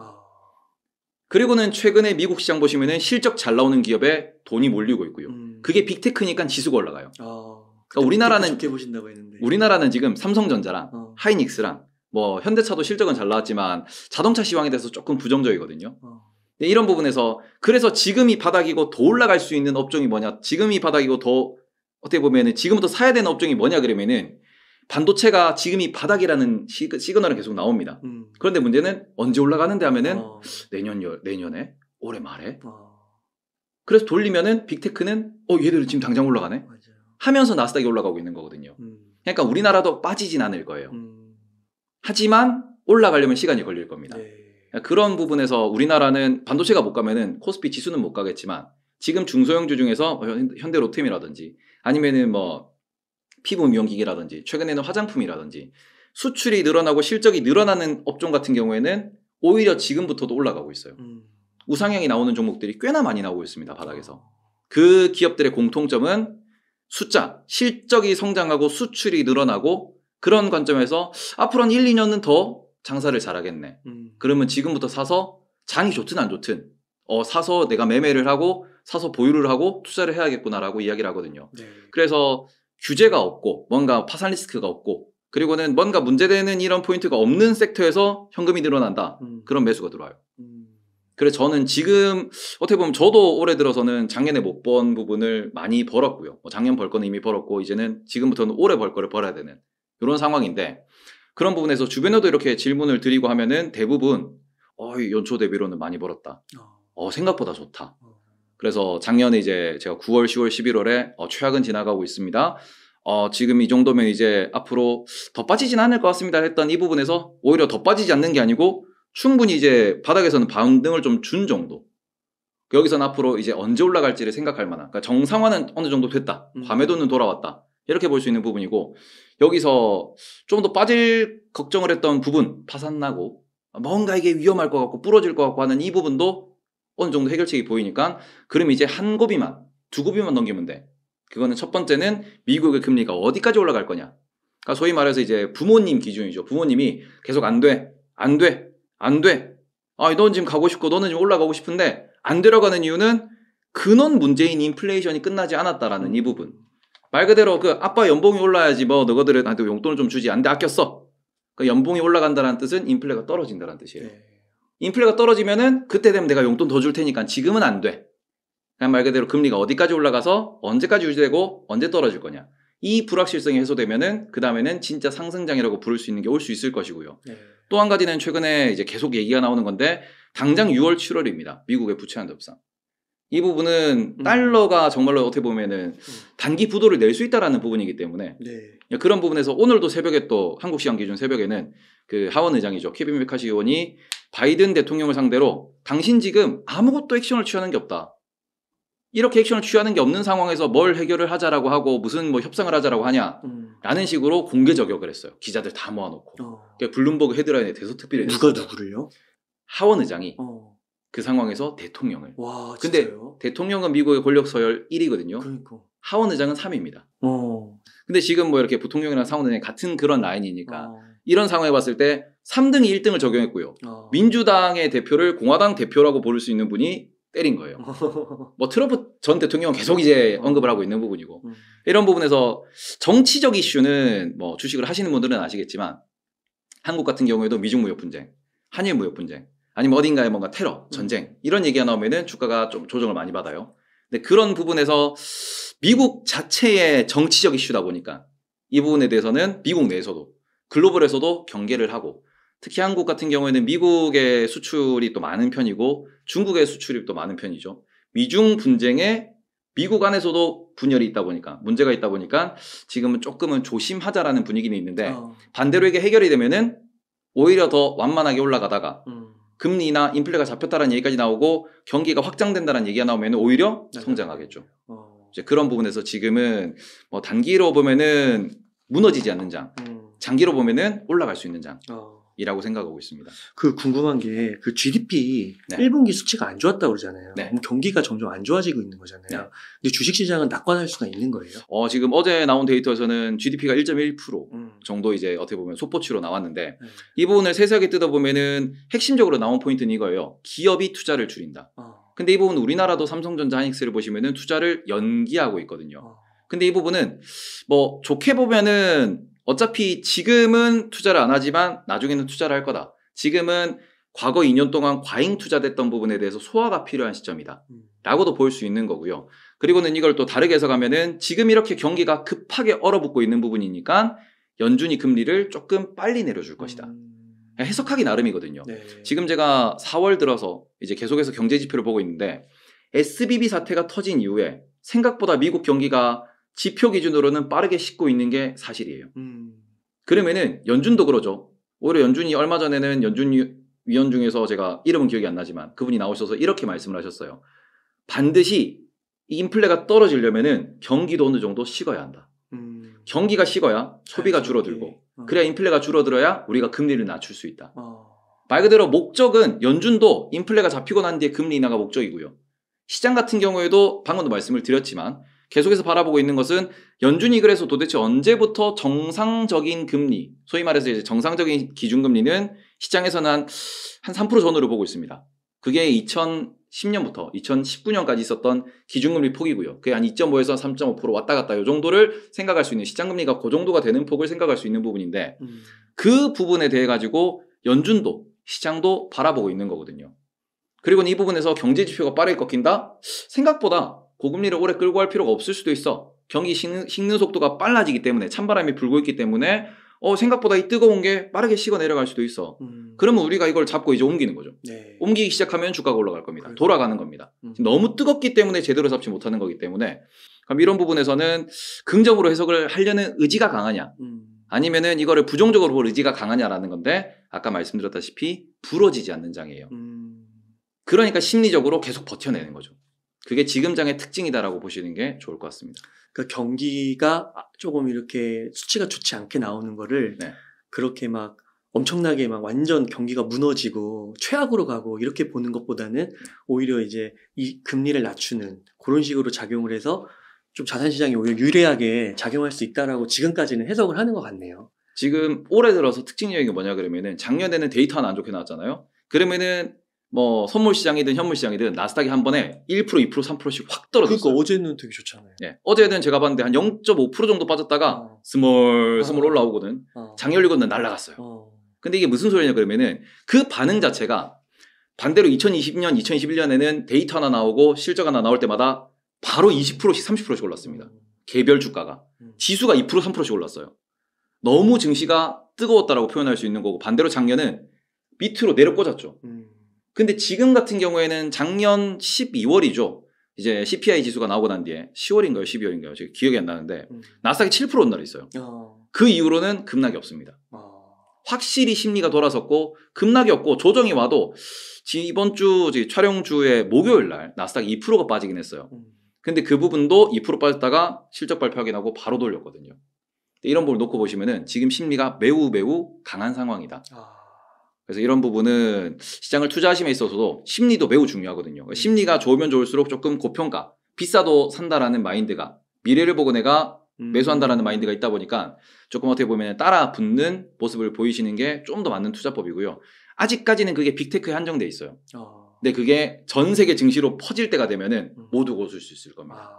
그리고는 최근에 미국 시장 보시면은 실적 잘 나오는 기업에 돈이 몰리고 있고요. 그게 빅테크니까 지수가 올라가요. 그러니까 우리나라는 지금 삼성전자랑 하이닉스랑 뭐 현대차도 실적은 잘 나왔지만 자동차 시황에 대해서 조금 부정적이거든요. 이런 부분에서 그래서 지금이 바닥이고 더 올라갈 수 있는 업종이 뭐냐, 지금이 바닥이고 더 어떻게 보면은 지금부터 사야 되는 업종이 뭐냐 그러면은 반도체가 지금이 바닥이라는 시그널은 계속 나옵니다. 그런데 문제는 언제 올라가는데 하면은 내년에 올해 말에. 그래서 돌리면은 빅테크는 얘들 지금 당장 올라가네, 맞아요. 하면서 나스닥이 올라가고 있는 거거든요. 그러니까 우리나라도 빠지진 않을 거예요. 하지만 올라가려면 시간이 걸릴 겁니다. 네. 그런 부분에서 우리나라는 반도체가 못 가면은 코스피 지수는 못 가겠지만, 지금 중소형주 중에서 현대 로템이라든지 아니면은 뭐 피부 미용기기라든지 최근에는 화장품이라든지 수출이 늘어나고 실적이 늘어나는 업종 같은 경우에는 오히려 지금부터도 올라가고 있어요. 우상향이 나오는 종목들이 꽤나 많이 나오고 있습니다, 바닥에서. 그 기업들의 공통점은 실적이 성장하고 수출이 늘어나고, 그런 관점에서 앞으로 한 1, 2년은 더 장사를 잘하겠네. 그러면 지금부터 사서 장이 좋든 안 좋든 사서 내가 매매를 하고 사서 보유를 하고 투자를 해야겠구나라고 이야기를 하거든요. 네. 그래서 규제가 없고 뭔가 파산 리스크가 없고, 그리고는 뭔가 문제되는 이런 포인트가 없는 섹터에서 현금이 늘어난다. 그런 매수가 들어와요. 그래서 저는 지금 어떻게 보면 저도 올해 들어서는 작년에 못 번 부분을 많이 벌었고요. 작년 벌 거는 이미 벌었고, 이제는 지금부터는 올해 벌 거를 벌어야 되는 이런 상황인데, 그런 부분에서 주변에도 이렇게 질문을 드리고 하면은 대부분 연초 대비로는 많이 벌었다. 생각보다 좋다. 그래서 작년에 이제 제가 9월, 10월, 11월에 최악은 지나가고 있습니다. 지금 이 정도면 이제 앞으로 더 빠지진 않을 것 같습니다 했던 이 부분에서 오히려 더 빠지지 않는 게 아니고 충분히 이제 바닥에서는 반등을 좀 준 정도. 여기서는 앞으로 이제 언제 올라갈지를 생각할 만한, 그러니까 정상화는 어느 정도 됐다. 과매도는 돌아왔다. 이렇게 볼 수 있는 부분이고, 여기서 좀 더 빠질 걱정을 했던 부분, 파산나고 뭔가 이게 위험할 것 같고 부러질 것 같고 하는 이 부분도 어느 정도 해결책이 보이니까, 그럼 이제 한 고비만, 두 고비만 넘기면 돼. 그거는 첫 번째는 미국의 금리가 어디까지 올라갈 거냐. 그러니까 소위 말해서 이제 부모님 기준이죠. 부모님이 계속 안 돼. 넌 지금 가고 싶고 너는 지금 올라가고 싶은데 안 들어가는 이유는 근원 문제인 인플레이션이 끝나지 않았다라는 이 부분. 말 그대로 그 아빠 연봉이 올라야지 뭐 너희들은 나한테 용돈을 좀 주지. 안 돼, 아꼈어. 그 연봉이 올라간다는 뜻은 인플레가 떨어진다는 뜻이에요. 네. 인플레가 떨어지면은 그때 되면 내가 용돈 더 줄 테니까 지금은 안 돼. 그냥 말 그대로 금리가 어디까지 올라가서 언제까지 유지되고 언제 떨어질 거냐. 이 불확실성이 해소되면은 그 다음에는 진짜 상승장이라고 부를 수 있는 게 올 수 있을 것이고요. 네. 또 한 가지는 최근에 이제 계속 얘기가 나오는 건데 당장 6월, 7월입니다. 미국의 부채 한도협상. 이 부분은 달러가 정말로 어떻게 보면은 단기 부도를 낼 수 있다라는 부분이기 때문에 네. 그런 부분에서 오늘도 새벽에 또 한국 시간 기준 새벽에는 그 하원 의장이죠. 케빈 메카시 의원이 바이든 대통령을 상대로 당신 지금 아무것도 액션을 취하는 게 없다. 이렇게 액션을 취하는 게 없는 상황에서 뭘 해결을 하자라고 하고 무슨 뭐 협상을 하자라고 하냐라는 식으로 공개 저격을 했어요. 기자들 다 모아놓고. 그러니까 블룸버그 헤드라인에 대서특필을 누가 누구를요? 하원 의장이 그 상황에서 대통령을. 와, 근데 진짜요? 대통령은 미국의 권력 서열 1위거든요. 그러니까. 하원 의장은 3위입니다. 근데 지금 뭐 이렇게 부통령이랑 상원 의장이 같은 그런 라인이니까 이런 상황에 봤을 때 3등이 1등을 적용했고요. 민주당의 대표를 공화당 대표라고 부를 수 있는 분이 때린 거예요. 뭐 트럼프 전 대통령은 계속 이제 언급을 하고 있는 부분이고 이런 부분에서 정치적 이슈는 뭐 주식을 하시는 분들은 아시겠지만 한국 같은 경우에도 미중 무역 분쟁, 한일 무역 분쟁 아니면 어딘가에 뭔가 테러, 전쟁 이런 얘기가 나오면은 주가가 좀 조정을 많이 받아요. 근데 그런 부분에서 미국 자체의 정치적 이슈다 보니까 이 부분에 대해서는 미국 내에서도 글로벌에서도 경계를 하고 특히 한국 같은 경우에는 미국의 수출이 또 많은 편이고 중국의 수출이 또 많은 편이죠. 미중 분쟁에 미국 안에서도 분열이 있다 보니까 문제가 있다 보니까 지금은 조금은 조심하자라는 분위기는 있는데 반대로 이게 해결이 되면은 오히려 더 완만하게 올라가다가 금리나 인플레가 잡혔다는 얘기까지 나오고 경기가 확장된다는 얘기가 나오면 오히려 성장하겠죠. 이제 그런 부분에서 지금은 뭐 단기로 보면은 무너지지 않는 장, 장기로 보면은 올라갈 수 있는 장이라고 생각하고 있습니다. 그 궁금한 게 그 GDP 네. 1분기 수치가 안 좋았다고 그러잖아요. 네. 경기가 점점 안 좋아지고 있는 거잖아요. 네. 근데 주식시장은 낙관할 수가 있는 거예요? 지금 어제 나온 데이터에서는 GDP가 1.1% 정도 이제 어떻게 보면 소포치로 나왔는데 이 부분을 세세하게 뜯어보면은 핵심적으로 나온 포인트는 이거예요. 기업이 투자를 줄인다. 근데 이 부분 우리나라도 삼성전자, 하이닉스를 보시면은 투자를 연기하고 있거든요. 근데 이 부분은 뭐 좋게 보면은 어차피 지금은 투자를 안 하지만 나중에는 투자를 할 거다. 지금은 과거 2년 동안 과잉 투자됐던 부분에 대해서 소화가 필요한 시점이다. 라고도 볼 수 있는 거고요. 그리고는 이걸 또 다르게 해석하면은 지금 이렇게 경기가 급하게 얼어붙고 있는 부분이니까 연준이 금리를 조금 빨리 내려줄 것이다. 해석하기 나름이거든요. 네. 지금 제가 4월 들어서 이제 계속해서 경제 지표를 보고 있는데 SBB 사태가 터진 이후에 생각보다 미국 경기가 지표 기준으로는 빠르게 싣고 있는 게 사실이에요. 그러면은 연준도 그러죠. 오히려 연준이 얼마 전에는 연준 위원 중에서 제가 이름은 기억이 안 나지만 그분이 나오셔서 이렇게 말씀을 하셨어요. 반드시 이 인플레가 떨어지려면은 경기도 어느 정도 식어야 한다. 경기가 식어야 소비가 줄어들고 그래야 인플레가 줄어들어야 우리가 금리를 낮출 수 있다. 말 그대로 목적은 연준도 인플레가 잡히고 난 뒤에 금리 인하가 목적이고요. 시장 같은 경우에도 방금도 말씀을 드렸지만 계속해서 바라보고 있는 것은 연준이 그래서 도대체 언제부터 정상적인 금리, 소위 말해서 이제 정상적인 기준금리는 시장에서는 한 3% 전후를 보고 있습니다. 그게 2010년부터 2019년까지 있었던 기준금리 폭이고요. 그게 한 2.5에서 3.5% 왔다 갔다 이 정도를 생각할 수 있는 시장금리가 그 정도가 되는 폭을 생각할 수 있는 부분인데 그 부분에 대해 가지고 연준도 시장도 바라보고 있는 거거든요. 그리고 이 부분에서 경제 지표가 빠르게 꺾인다? 생각보다 고금리를 오래 끌고 갈 필요가 없을 수도 있어. 경기 식는 속도가 빨라지기 때문에 찬바람이 불고 있기 때문에 생각보다 이 뜨거운 게 빠르게 식어 내려갈 수도 있어. 그러면 우리가 이걸 잡고 이제 옮기는 거죠. 네. 옮기기 시작하면 주가가 올라갈 겁니다. 그렇죠. 돌아가는 겁니다. 너무 뜨겁기 때문에 제대로 잡지 못하는 거기 때문에 그럼 이런 부분에서는 긍정으로 해석을 하려는 의지가 강하냐 아니면은 이거를 부정적으로 볼 의지가 강하냐라는 건데 아까 말씀드렸다시피 부러지지 않는 장이에요. 그러니까 심리적으로 계속 버텨내는 거죠. 그게 지금 장의 특징이다라고 보시는 게 좋을 것 같습니다. 그러니까 경기가 조금 이렇게 수치가 좋지 않게 나오는 거를 네. 그렇게 막 엄청나게 막 완전 경기가 무너지고 최악으로 가고 이렇게 보는 것보다는 오히려 이제 이 금리를 낮추는 그런 식으로 작용을 해서 좀 자산시장이 오히려 유리하게 작용할 수 있다라고 지금까지는 해석을 하는 것 같네요. 지금 올해 들어서 특징적인 게 뭐냐 그러면은 작년에는 데이터 하나 안 좋게 나왔잖아요. 그러면은 뭐 선물 시장이든 현물 시장이든 나스닥이 한 번에 1%, 2%, 3%씩 확 떨어졌어요. 그러니까 어제는 되게 좋잖아요. 예. 어제는 제가 봤는데 한 0.5% 정도 빠졌다가 스몰 올라오거든. 장 열리고는 날아갔어요. 근데 이게 무슨 소리냐 그러면은 그 반응 자체가 반대로 2020년, 2021년에는 데이터 하나 나오고 실적 하나 나올 때마다 바로 20%씩 30%씩 올랐습니다. 개별 주가가. 지수가 2%, 3%씩 올랐어요. 너무 증시가 뜨거웠다라고 표현할 수 있는 거고 반대로 작년은 밑으로 내려 꽂았죠. 근데 지금 같은 경우에는 작년 12월이죠. 이제 CPI 지수가 나오고 난 뒤에 10월인가요? 12월인가요? 지금 기억이 안 나는데 나스닥이 7% 온 날이 있어요. 그 이후로는 급락이 없습니다. 확실히 심리가 돌아섰고 급락이 없고 조정이 와도 이번 주 촬영 주에 목요일 날 나스닥이 2%가 빠지긴 했어요. 근데 그 부분도 2% 빠졌다가 실적 발표 확인하고 바로 돌렸거든요. 이런 부분을 놓고 보시면은 지금 심리가 매우 강한 상황이다. 그래서 이런 부분은 시장을 투자하심에 있어서도 심리도 매우 중요하거든요. 심리가 좋으면 좋을수록 조금 고평가, 비싸도 산다라는 마인드가 미래를 보고 내가 매수한다라는 마인드가 있다 보니까 조금 어떻게 보면 따라 붙는 모습을 보이시는 게 좀 더 맞는 투자법이고요. 아직까지는 그게 빅테크에 한정돼 있어요. 근데 그게 전 세계 증시로 퍼질 때가 되면은 모두 고를 수 있을 겁니다.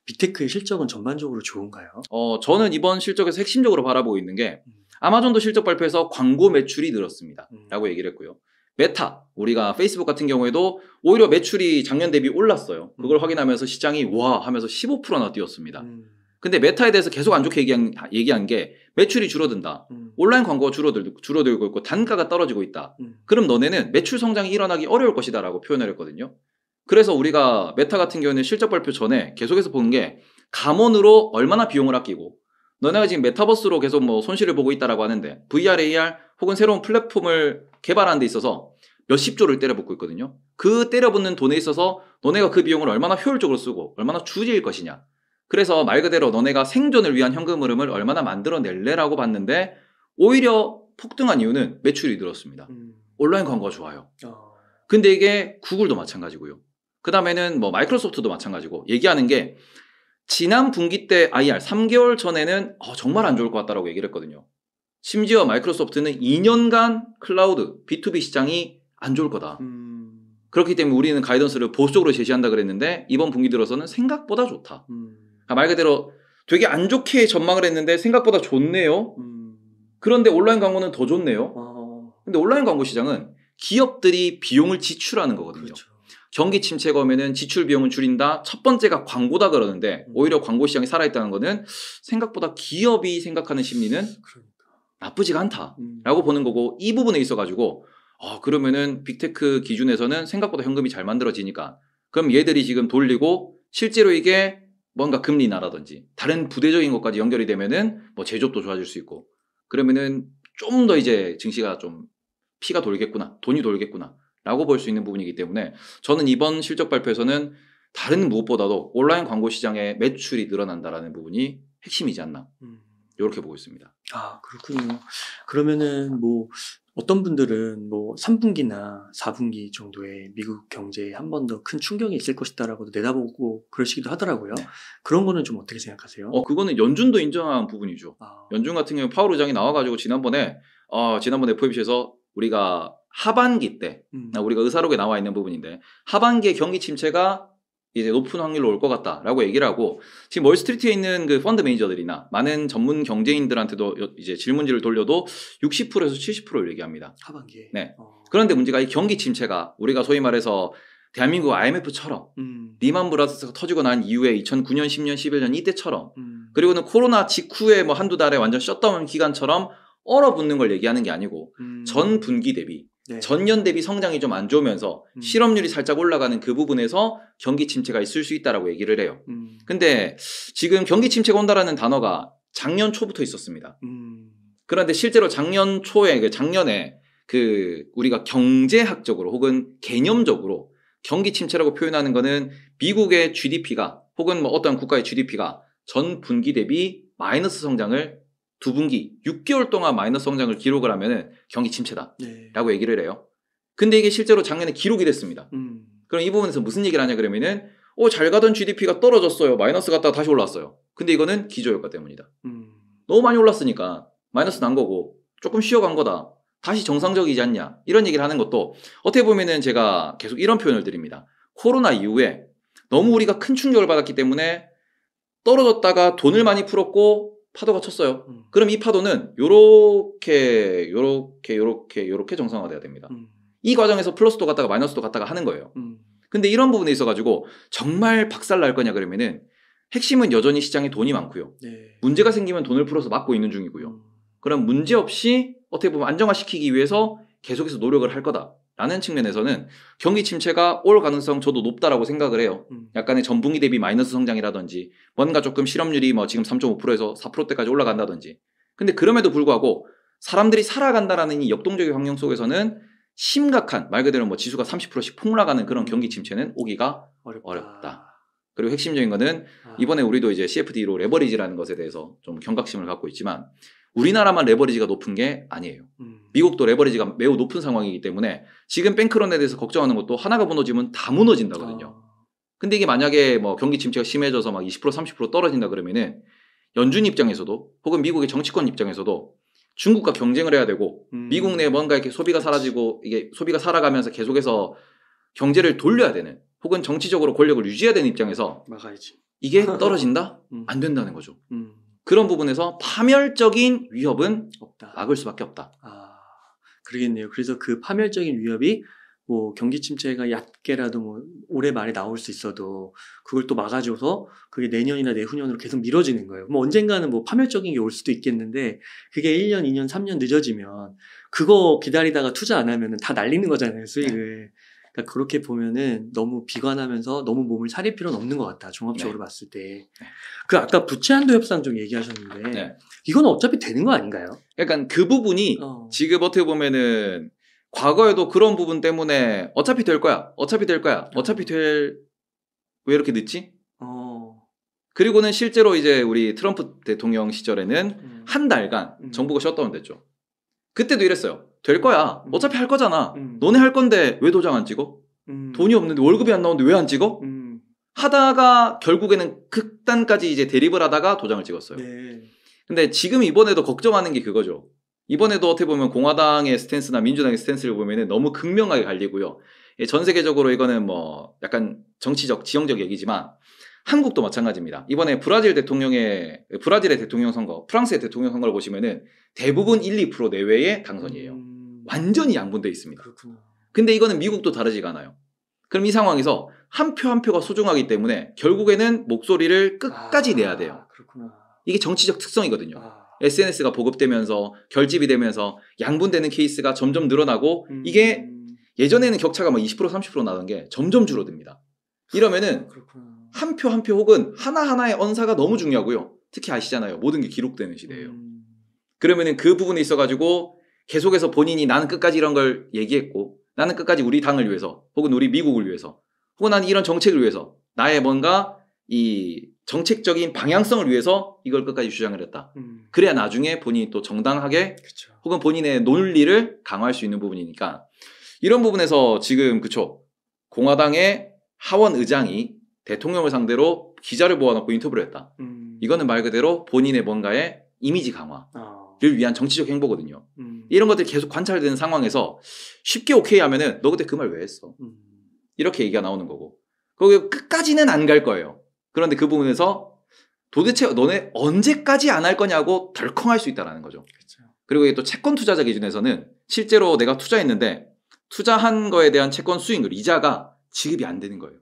빅테크의 실적은 전반적으로 좋은가요? 저는 이번 실적에서 핵심적으로 바라보고 있는 게 아마존도 실적 발표에서 광고 매출이 늘었습니다. 라고 얘기를 했고요. 메타, 우리가 페이스북 같은 경우에도 오히려 매출이 작년 대비 올랐어요. 그걸 확인하면서 시장이 와 하면서 15%나 뛰었습니다. 근데 메타에 대해서 계속 안 좋게 얘기한 게 매출이 줄어든다. 온라인 광고가 줄어들고 있고 단가가 떨어지고 있다. 그럼 너네는 매출 성장이 일어나기 어려울 것이다 라고 표현을 했거든요. 그래서 우리가 메타 같은 경우에는 실적 발표 전에 계속해서 보는 게 감원으로 얼마나 비용을 아끼고 너네가 지금 메타버스로 계속 뭐 손실을 보고 있다라고 하는데 VR, AR 혹은 새로운 플랫폼을 개발하는 데 있어서 몇십 조를 때려붓고 있거든요. 그 때려붓는 돈에 있어서 너네가 그 비용을 얼마나 효율적으로 쓰고 얼마나 줄일 것이냐. 그래서 말 그대로 너네가 생존을 위한 현금 흐름을 얼마나 만들어낼래라고 봤는데 오히려 폭등한 이유는 매출이 늘었습니다. 온라인 광고가 좋아요. 근데 이게 구글도 마찬가지고요. 그 다음에는 뭐 마이크로소프트도 마찬가지고 얘기하는 게 지난 분기 때 IR 3개월 전에는 정말 안 좋을 것 같다라고 얘기를 했거든요. 심지어 마이크로소프트는 2년간 클라우드 B2B 시장이 안 좋을 거다. 그렇기 때문에 우리는 가이던스를 보수적으로 제시한다 그랬는데 이번 분기 들어서는 생각보다 좋다. 말 그대로 되게 안 좋게 전망을 했는데 생각보다 좋네요. 그런데 온라인 광고는 더 좋네요. 근데 온라인 광고 시장은 기업들이 비용을 지출하는 거거든요. 그렇죠. 경기 침체가 오면은 지출 비용을 줄인다. 첫 번째가 광고다 그러는데 오히려 광고 시장이 살아있다는 거는 생각보다 기업이 생각하는 심리는 나쁘지가 않다라고 보는 거고 이 부분에 있어가지고 그러면은 빅테크 기준에서는 생각보다 현금이 잘 만들어지니까 그럼 얘들이 지금 돌리고 실제로 이게 뭔가 금리 인하라든지 다른 부대적인 것까지 연결이 되면은 뭐 제조업도 좋아질 수 있고 그러면은 좀 더 이제 증시가 좀 피가 돌겠구나, 돈이 돌겠구나 라고 볼 수 있는 부분이기 때문에 저는 이번 실적 발표에서는 다른 무엇보다도 온라인 광고 시장의 매출이 늘어난다라는 부분이 핵심이지 않나 이렇게 보고 있습니다. 그렇군요. 그러면은 뭐 어떤 분들은 뭐 3분기나 4분기 정도에 미국 경제에 한 번 더 큰 충격이 있을 것이다라고도 내다보고 그러시기도 하더라고요. 네. 그런 거는 좀 어떻게 생각하세요? 그거는 연준도 인정한 부분이죠. 연준 같은 경우 파월 의장이 나와가지고 지난번에 FOMC에서 우리가 하반기 때 우리가 의사록에 나와 있는 부분인데 하반기에 경기 침체가 이제 높은 확률로 올 것 같다라고 얘기를 하고 지금 월스트리트에 있는 그 펀드 매니저들이나 많은 전문 경제인들한테도 이제 질문지를 돌려도 60%에서 70%를 얘기합니다. 하반기에. 네. 그런데 문제가 이 경기 침체가 우리가 소위 말해서 대한민국 IMF처럼 리만 브라더스가 터지고 난 이후에 2009년, 10년, 11년 이때처럼 그리고는 코로나 직후에 뭐 한두 달에 완전 셧다운 기간처럼 얼어붙는 걸 얘기하는 게 아니고 전 분기 대비 네. 전년 대비 성장이 좀 안 좋으면서 실업률이 살짝 올라가는 그 부분에서 경기 침체가 있을 수 있다라고 얘기를 해요. 근데 지금 경기 침체가 온다라는 단어가 작년 초부터 있었습니다. 그런데 실제로 작년에 우리가 경제학적으로 혹은 개념적으로 경기 침체라고 표현하는 거는 미국의 GDP가 혹은 뭐 어떤 국가의 GDP가 전 분기 대비 마이너스 성장을 두 분기 6개월 동안 마이너스 성장을 기록을 하면은 경기 침체다 라고 얘기를 해요. 근데 이게 실제로 작년에 기록이 됐습니다. 그럼 이 부분에서 무슨 얘기를 하냐 그러면은 잘 가던 GDP가 떨어졌어요. 마이너스 갔다가 다시 올랐어요. 근데 이거는 기저효과 때문이다. 너무 많이 올랐으니까 마이너스 난 거고 조금 쉬어간 거다. 다시 정상적이지 않냐 이런 얘기를 하는 것도 어떻게 보면은 제가 계속 이런 표현을 드립니다. 코로나 이후에 너무 우리가 큰 충격을 받았기 때문에 떨어졌다가 돈을 많이 풀었고 파도가 쳤어요. 그럼 이 파도는 요렇게 정상화돼야 됩니다. 이 과정에서 플러스도 갔다가 마이너스도 갔다가 하는 거예요. 근데 이런 부분에 있어가지고 정말 박살 날 거냐 그러면은 핵심은 여전히 시장에 돈이 많고요. 네. 문제가 생기면 돈을 풀어서 막고 있는 중이고요. 그럼 문제 없이 어떻게 보면 안정화시키기 위해서 계속해서 노력을 할 거다라는 측면에서는 경기 침체가 올 가능성 저도 높다라고 생각을 해요. 약간의 전분기 대비 마이너스 성장이라든지 뭔가 조금 실업률이 뭐 지금 3.5%에서 4%대까지 올라간다든지. 근데 그럼에도 불구하고 사람들이 살아간다라는 이 역동적인 환경 속에서는 심각한 말 그대로 뭐 지수가 30%씩 폭락하는 그런 경기 침체는 오기가 어렵다. 그리고 핵심적인 거는 이번에 우리도 이제 CFD로 레버리지라는 것에 대해서 좀 경각심을 갖고 있지만 우리나라만 레버리지가 높은 게 아니에요. 미국도 레버리지가 매우 높은 상황이기 때문에 지금 뱅크런에 대해서 걱정하는 것도 하나가 무너지면 다 무너진다거든요. 근데 이게 만약에 뭐 경기 침체가 심해져서 막 20% 30% 떨어진다 그러면은 연준 입장에서도 혹은 미국의 정치권 입장에서도 중국과 경쟁을 해야 되고 미국 내에 뭔가 이렇게 소비가 사라지고 이게 소비가 살아가면서 계속해서 경제를 돌려야 되는 혹은 정치적으로 권력을 유지해야 되는 입장에서 막아야지. 이게 떨어진다? 안 된다는 거죠. 그런 부분에서 파멸적인 위협은 없다. 막을 수밖에 없다. 그러겠네요. 그래서 그 파멸적인 위협이 뭐 경기 침체가 얕게라도 뭐 올해 말에 나올 수 있어도 그걸 또 막아줘서 그게 내년이나 내후년으로 계속 미뤄지는 거예요. 뭐 언젠가는 뭐 파멸적인 게 올 수도 있겠는데 그게 1년, 2년, 3년 늦어지면 그거 기다리다가 투자 안 하면은 다 날리는 거잖아요, 수익을. 그러니까 그렇게 보면은 너무 비관하면서 너무 몸을 사릴 필요는 없는 것 같다. 종합적으로 봤을 때. 그 아까 부채 한도 협상 좀 얘기하셨는데 이건 어차피 되는 거 아닌가요? 약간 그 부분이 지금 어떻게 보면은 과거에도 그런 부분 때문에 어차피 될 거야. 왜 이렇게 늦지? 그리고는 실제로 이제 우리 트럼프 대통령 시절에는 한 달간 정부가 셧다운 됐죠. 그때도 이랬어요. 될 거야. 어차피 할 거잖아. 너네 할 건데 왜 도장 안 찍어? 돈이 없는데 월급이 안 나오는데 왜 안 찍어? 하다가 결국에는 극단까지 이제 대립을 하다가 도장을 찍었어요. 근데 지금 이번에도 걱정하는 게 그거죠. 이번에도 어떻게 보면 공화당의 스탠스나 민주당의 스탠스를 보면은 너무 극명하게 갈리고요. 전 세계적으로 이거는 뭐 약간 정치적, 지형적 얘기지만 한국도 마찬가지입니다. 이번에 브라질의 대통령 선거, 프랑스의 대통령 선거를 보시면은 대부분 1, 2% 내외의 당선이에요. 완전히 양분돼 있습니다. 그렇구나. 근데 이거는 미국도 다르지가 않아요. 그럼 이 상황에서 한 표 한 표가 소중하기 때문에 결국에는 목소리를 끝까지 내야 돼요. 그렇구나. 이게 정치적 특성이거든요. SNS가 보급되면서 결집이 되면서 양분되는 케이스가 점점 늘어나고 이게 예전에는 격차가 막 20% 30% 나던 게 점점 줄어듭니다. 이러면은 한 표 한 표 혹은 하나하나의 언사가 너무 중요하고요. 특히 아시잖아요. 모든 게 기록되는 시대예요. 그러면은 그 부분에 있어가지고 계속해서 본인이 나는 끝까지 이런 걸 얘기했고 나는 끝까지 우리 당을 위해서 혹은 우리 미국을 위해서 혹은 나는 이런 정책을 위해서 나의 뭔가 이 정책적인 방향성을 위해서 이걸 끝까지 주장을 했다. 그래야 나중에 본인이 또 정당하게 그쵸. 혹은 본인의 논리를 강화할 수 있는 부분이니까 이런 부분에서 지금 그쵸 공화당의 하원 의장이 대통령을 상대로 기자를 모아놓고 인터뷰를 했다. 이거는 말 그대로 본인의 뭔가의 이미지 강화를 위한 정치적 행보거든요. 이런 것들이 계속 관찰되는 상황에서 쉽게 오케이 하면은 너 그때 그 말 왜 했어? 이렇게 얘기가 나오는 거고 거기 끝까지는 안 갈 거예요. 그런데 그 부분에서 도대체 너네 언제까지 안 할 거냐고 덜컹할 수 있다는 거죠. 그렇죠. 그리고 이게 또 채권 투자자 기준에서는 실제로 내가 투자했는데 투자한 거에 대한 채권 수익률 이자가 지급이 안 되는 거예요.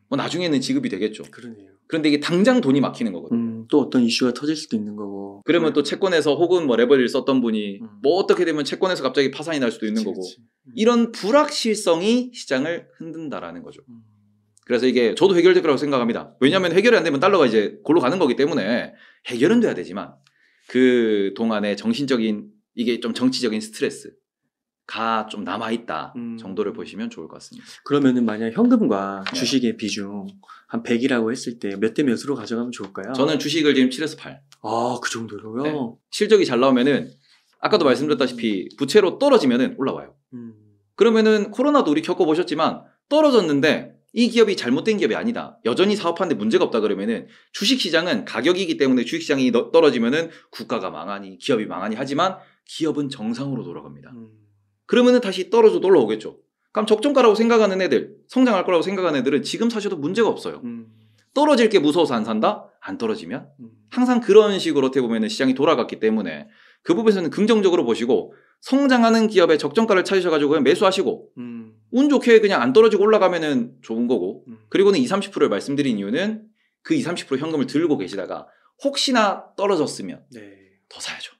뭐 나중에는 지급이 되겠죠. 그러네요. 그런데 이게 당장 돈이 막히는 거거든요. 또 어떤 이슈가 터질 수도 있는 거고. 그러면 또 채권에서 혹은 뭐 레버리를 썼던 분이 뭐 어떻게 되면 채권에서 갑자기 파산이 날 수도 있는 거고. 이런 불확실성이 시장을 흔든다라는 거죠. 그래서 이게 저도 해결될 거라고 생각합니다. 왜냐하면 해결이 안 되면 달러가 이제 골로 가는 거기 때문에 해결은 돼야 되지만 그 동안의 정신적인 이게 좀 정치적인 스트레스가 좀 남아있다 정도를 보시면 좋을 것 같습니다. 그러면은 만약 현금과 주식의 비중 한 100이라고 했을 때 몇 대 몇으로 가져가면 좋을까요? 저는 주식을 지금 7에서 8. 아, 그 정도로요? 네. 실적이 잘 나오면은 아까도 말씀드렸다시피 부채로 떨어지면은 올라와요. 그러면은 코로나도 우리 겪어보셨지만 떨어졌는데 이 기업이 잘못된 기업이 아니다. 여전히 사업하는데 문제가 없다 그러면은 주식시장은 가격이기 때문에 주식시장이 떨어지면은 국가가 망하니 기업이 망하니 하지만 기업은 정상으로 돌아갑니다. 그러면은 다시 떨어져도 올라오겠죠. 그럼 적정가라고 생각하는 애들, 성장할 거라고 생각하는 애들은 지금 사셔도 문제가 없어요. 떨어질 게 무서워서 안 산다? 안 떨어지면? 항상 그런 식으로 어떻게 보면 시장이 돌아갔기 때문에 그 부분에서는 긍정적으로 보시고 성장하는 기업의 적정가를 찾으셔가지고 그냥 매수하시고 운 좋게 그냥 안 떨어지고 올라가면은 좋은 거고 그리고는 20, 30%를 말씀드린 이유는 그 20, 30% 현금을 들고 계시다가 혹시나 떨어졌으면 네. 더 사야죠.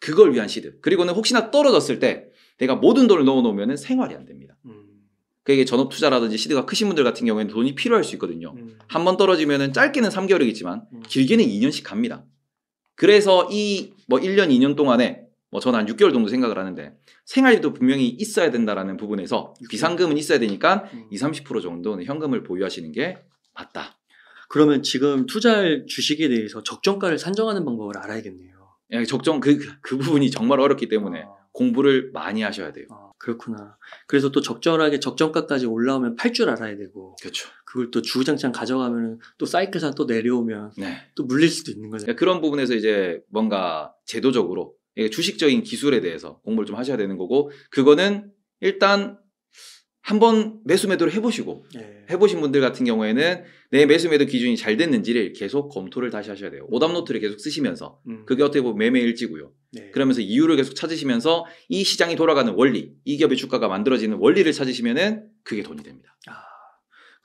그걸 위한 시드. 그리고는 혹시나 떨어졌을 때 내가 모든 돈을 넣어놓으면 생활이 안 됩니다. 그게 전업 투자라든지 시드가 크신 분들 같은 경우에는 돈이 필요할 수 있거든요. 한 번 떨어지면은 짧게는 3개월이겠지만 길게는 2년씩 갑니다. 그래서 이 뭐 1년, 2년 동안에 뭐 저는 한 6개월 정도 생각을 하는데 생활비도 분명히 있어야 된다라는 부분에서 비상금은 있어야 되니까 20, 30% 정도는 현금을 보유하시는 게 맞다. 그러면 지금 투자할 주식에 대해서 적정가를 산정하는 방법을 알아야겠네요. 예, 그 부분이 정말 어렵기 때문에 공부를 많이 하셔야 돼요. 그렇구나. 그래서 또 적절하게 적정가까지 올라오면 팔 줄 알아야 되고. 그렇죠. 그걸 또 주구장창 가져가면 또 사이클상 또 내려오면 네. 또 물릴 수도 있는 거죠. 그런 부분에서 이제 뭔가 제도적으로 주식적인 기술에 대해서 공부를 좀 하셔야 되는 거고 그거는 일단 한번 매수 매도를 해보시고 네. 해보신 분들 같은 경우에는 내 매수 매도 기준이 잘 됐는지를 계속 검토를 다시 하셔야 돼요. 오답노트를 계속 쓰시면서 그게 어떻게 보면 매매 일지고요. 네. 그러면서 이유를 계속 찾으시면서 이 시장이 돌아가는 원리, 이 기업의 주가가 만들어지는 원리를 찾으시면은 그게 돈이 됩니다.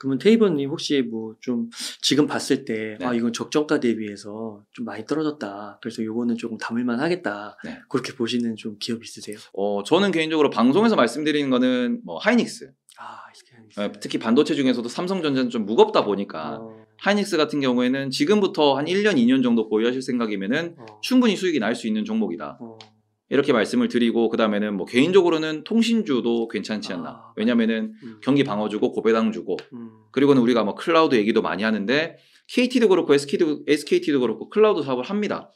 그러면 테이버님 혹시 뭐 좀 지금 봤을 때 네. 이건 적정가 대비해서 좀 많이 떨어졌다. 그래서 요거는 조금 담을만 하겠다. 네. 그렇게 보시는 좀 기업 있으세요? 저는 개인적으로 방송에서 말씀드리는 거는 뭐 하이닉스. 특히 반도체 중에서도 삼성전자는 좀 무겁다 보니까 하이닉스 같은 경우에는 지금부터 한 1년, 2년 정도 보유하실 생각이면은 충분히 수익이 날 수 있는 종목이다. 이렇게 말씀을 드리고 그 다음에는 뭐 개인적으로는 통신주도 괜찮지 않나. 왜냐면은 경기 방어주고 고배당주고 그리고는 우리가 뭐 클라우드 얘기도 많이 하는데 KT도 그렇고 SKT도 그렇고 클라우드 사업을 합니다.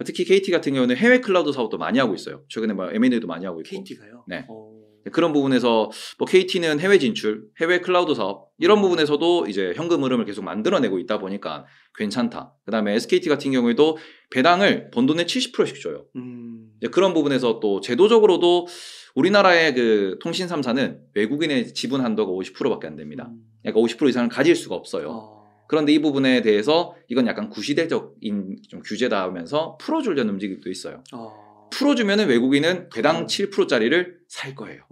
특히 KT 같은 경우는 해외 클라우드 사업도 많이 하고 있어요. 최근에 뭐 M&A도 많이 하고 있고. KT가요? 네. 그런 부분에서 뭐 KT는 해외 진출, 해외 클라우드 사업 이런 부분에서도 이제 현금 흐름을 계속 만들어내고 있다 보니까 괜찮다. 그 다음에 SKT 같은 경우에도 배당을 번 돈의 70%씩 줘요. 그런 부분에서 또 제도적으로도 우리나라의 그 통신 3사는 외국인의 지분 한도가 50%밖에 안 됩니다. 그러니까 50% 이상을 가질 수가 없어요. 그런데 이 부분에 대해서 이건 약간 구시대적인 좀 규제다 하면서 풀어주려는 움직임도 있어요. 풀어주면은 외국인은 배당 7%짜리를 살 거예요.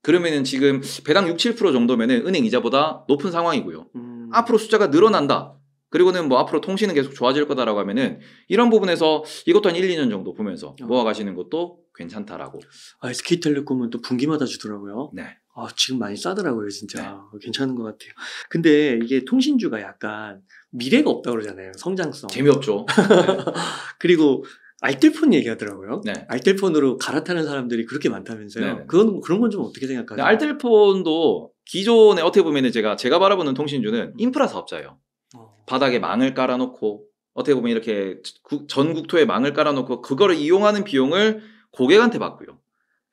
그러면은 지금 배당 6, 7% 정도면은 은행 이자보다 높은 상황이고요. 앞으로 숫자가 늘어난다. 그리고는 뭐 앞으로 통신은 계속 좋아질 거다라고 하면은 이런 부분에서 이것도 한 1, 2년 정도 보면서 모아가시는 것도 괜찮다라고. SK텔레콤은 또 분기마다 주더라고요. 네. 지금 많이 싸더라고요, 진짜. 네. 괜찮은 것 같아요. 근데 이게 통신주가 약간 미래가 없다고 그러잖아요. 성장성. 재미없죠. 네. 그리고 알뜰폰 얘기하더라고요. 네. 알뜰폰으로 갈아타는 사람들이 그렇게 많다면서요. 네네. 그런 건 좀 어떻게 생각하세요? 알뜰폰도 기존에 어떻게 보면은 제가 바라보는 통신주는 인프라 사업자예요. 바닥에 망을 깔아놓고 어떻게 보면 이렇게 전 국토에 망을 깔아놓고 그거를 이용하는 비용을 고객한테 받고요.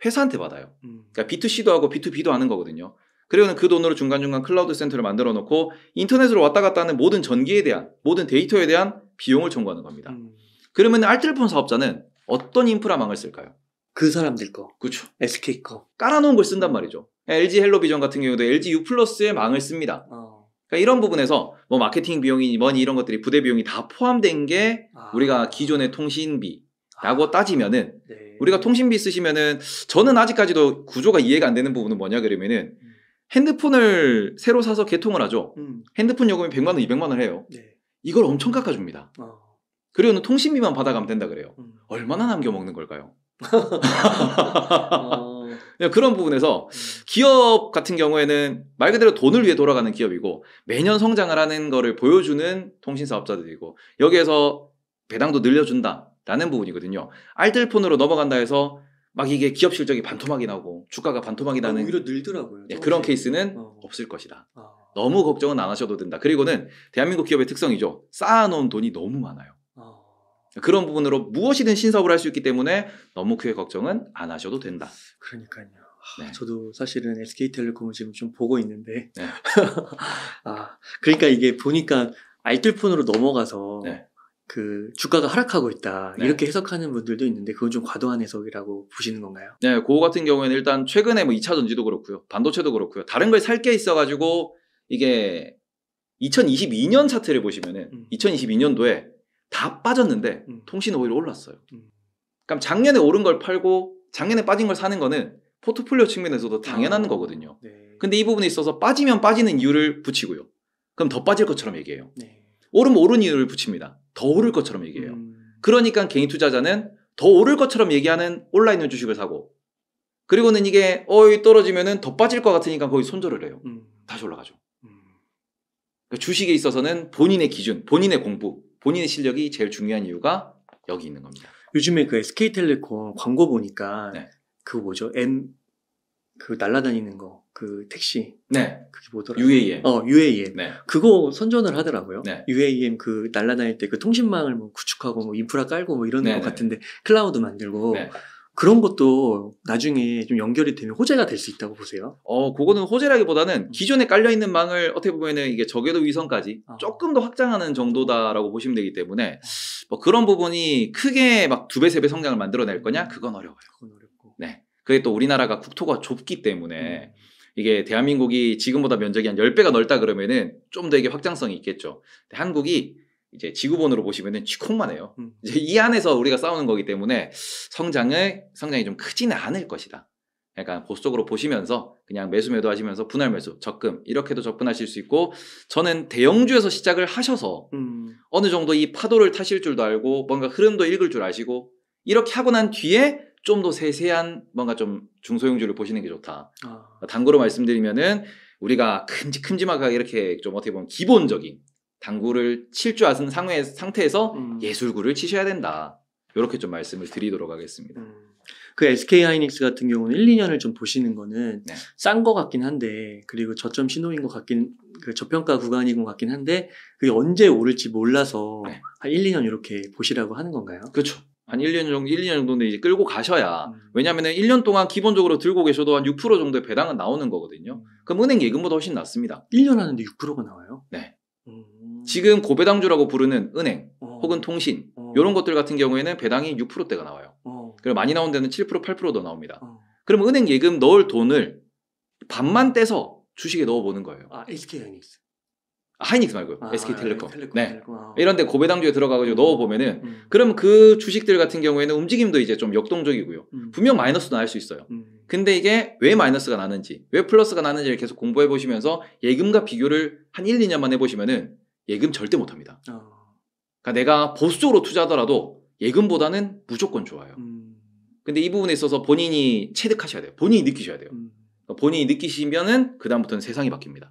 회사한테 받아요. 그러니까 B2C도 하고 B2B도 하는 거거든요. 그리고는 그 돈으로 중간중간 클라우드 센터를 만들어 놓고 인터넷으로 왔다 갔다 하는 모든 전기에 대한 모든 데이터에 대한 비용을 청구하는 겁니다. 그러면 알뜰폰 사업자는 어떤 인프라망을 쓸까요? 그 사람들 거. 그렇죠. SK 거. 깔아놓은 걸 쓴단 말이죠. LG 헬로비전 같은 경우도 LG U+의 망을 씁니다. 그러니까 이런 부분에서 뭐 마케팅 비용이니 뭐니 이런 것들이 부대 비용이 다 포함된 게 우리가 기존의 통신비라고 따지면은 네. 우리가 통신비 쓰시면은 저는 아직까지도 구조가 이해가 안 되는 부분은 뭐냐 그러면은 핸드폰을 새로 사서 개통을 하죠. 핸드폰 요금이 100만 원, 200만 원 해요. 네. 이걸 엄청 깎아줍니다. 그리고는 통신비만 받아가면 된다 그래요. 얼마나 남겨먹는 걸까요? 그런 부분에서 기업 같은 경우에는 말 그대로 돈을 위해 돌아가는 기업이고 매년 성장을 하는 거를 보여주는 통신사업자들이고 여기에서 배당도 늘려준다라는 부분이거든요. 알뜰폰으로 넘어간다 해서 막 이게 기업 실적이 반토막이 나고 주가가 반토막이 나는 오히려 늘더라고요. 그런 케이스는 없을 것이다. 너무 걱정은 안 하셔도 된다. 그리고는 대한민국 기업의 특성이죠. 쌓아놓은 돈이 너무 많아요. 그런 부분으로 무엇이든 신사업을 할 수 있기 때문에 너무 크게 걱정은 안 하셔도 된다. 그러니까요. 네. 저도 사실은 SK텔레콤을 지금 좀 보고 있는데 네. 그러니까 이게 보니까 알뜰폰으로 넘어가서 네. 그 주가가 하락하고 있다 네. 이렇게 해석하는 분들도 있는데 그건 좀 과도한 해석이라고 보시는 건가요? 네, 그거 같은 경우에는 일단 최근에 뭐 2차 전지도 그렇고요. 반도체도 그렇고요. 다른 걸 살 게 있어가지고 이게 2022년 차트를 보시면은 2022년도에 다 빠졌는데 통신은 오히려 올랐어요. 그럼 작년에 오른 걸 팔고 작년에 빠진 걸 사는 거는 포트폴리오 측면에서도 당연한 거거든요. 네. 근데 이 부분에 있어서 빠지면 빠지는 이유를 붙이고요. 그럼 더 빠질 것처럼 얘기해요. 네. 오르면 오른 이유를 붙입니다. 더 오를 것처럼 얘기해요. 그러니까 개인 투자자는 더 오를 것처럼 얘기하는 온라인 주식을 사고 그리고는 이게 떨어지면은 더 빠질 것 같으니까 거의 손절을 해요. 다시 올라가죠. 그러니까 주식에 있어서는 본인의 기준, 본인의 공부, 본인의 실력이 제일 중요한 이유가 여기 있는 겁니다. 요즘에 그 SK텔레콤 광고 보니까 네. 그 뭐죠? 그 날아다니는 거, 그 택시. 네. 그게 뭐더라? UAM. UAM. 네. 그거 선전을 하더라고요. 네. UAM 그 날아다닐 때 그 통신망을 뭐 구축하고 뭐 인프라 깔고 뭐 이런 네, 것 네. 같은데 클라우드 만들고 네. 그런 것도 나중에 좀 연결이 되면 호재가 될 수 있다고 보세요. 그거는 호재라기보다는 기존에 깔려있는 망을 어떻게 보면은 이게 저궤도 위성까지 조금 더 확장하는 정도다라고 보시면 되기 때문에 뭐 그런 부분이 크게 막 2배, 3배 성장을 만들어낼 거냐? 그건 어려워요. 그건 어렵고. 네. 그게 또 우리나라가 국토가 좁기 때문에 이게 대한민국이 지금보다 면적이 한 10배가 넓다 그러면은 좀 더 이게 확장성이 있겠죠. 근데 한국이 이제 지구본으로 보시면은 쥐콩만 해요. 이제 이 안에서 우리가 싸우는 거기 때문에 성장이 좀 크지는 않을 것이다. 그러니까 보수적으로 보시면서 그냥 매수 매도 하시면서 분할 매수, 적금 이렇게도 접근하실 수 있고 저는 대형주에서 시작을 하셔서 어느 정도 이 파도를 타실 줄도 알고 뭔가 흐름도 읽을 줄 아시고 이렇게 하고 난 뒤에 좀 더 세세한 뭔가 좀 중소형주를 보시는 게 좋다. 당구로 말씀드리면은 우리가 큼직큼직하게 이렇게 좀 어떻게 보면 기본적인 당구를 칠 줄 아는 상태에서 예술구를 치셔야 된다. 이렇게 좀 말씀을 드리도록 하겠습니다. 그 SK하이닉스 같은 경우는 1, 2년을 좀 보시는 거는 네. 싼 거 같긴 한데 그리고 저점 신호인 것 같긴 그 저평가 구간인 것 같긴 한데 그게 언제 오를지 몰라서 네. 한 1, 2년 이렇게 보시라고 하는 건가요? 그렇죠. 한 1년 정도는 이제 끌고 가셔야 왜냐하면 1년 동안 기본적으로 들고 계셔도 한 6% 정도의 배당은 나오는 거거든요. 그럼 은행 예금보다 훨씬 낫습니다. 1년 하는데 6%가 나와요? 네. 지금 고배당주라고 부르는 은행 혹은 통신 이런 것들 같은 경우에는 배당이 6%대가 나와요. 그리고 많이 나온 데는 7%, 8%도 나옵니다. 그럼 은행 예금 넣을 돈을 반만 떼서 주식에 넣어보는 거예요. SK하이닉스. 하이닉스 말고요. SK텔레콤. 네. 텔레콤. 이런 데 고배당주에 들어가가지고 넣어보면은 그러면 그 주식들 같은 경우에는 움직임도 이제 좀 역동적이고요. 분명 마이너스도 날 수 있어요. 근데 이게 왜 마이너스가 나는지 왜 플러스가 나는지를 계속 공부해 보시면서 예금과 비교를 한 1, 2년만 해보시면은 예금 절대 못합니다. 그러니까 내가 보수적으로 투자하더라도 예금보다는 무조건 좋아요. 근데 이 부분에 있어서 본인이 체득하셔야 돼요. 본인이 느끼셔야 돼요. 그러니까 본인이 느끼시면은 그 다음부터는 세상이 바뀝니다.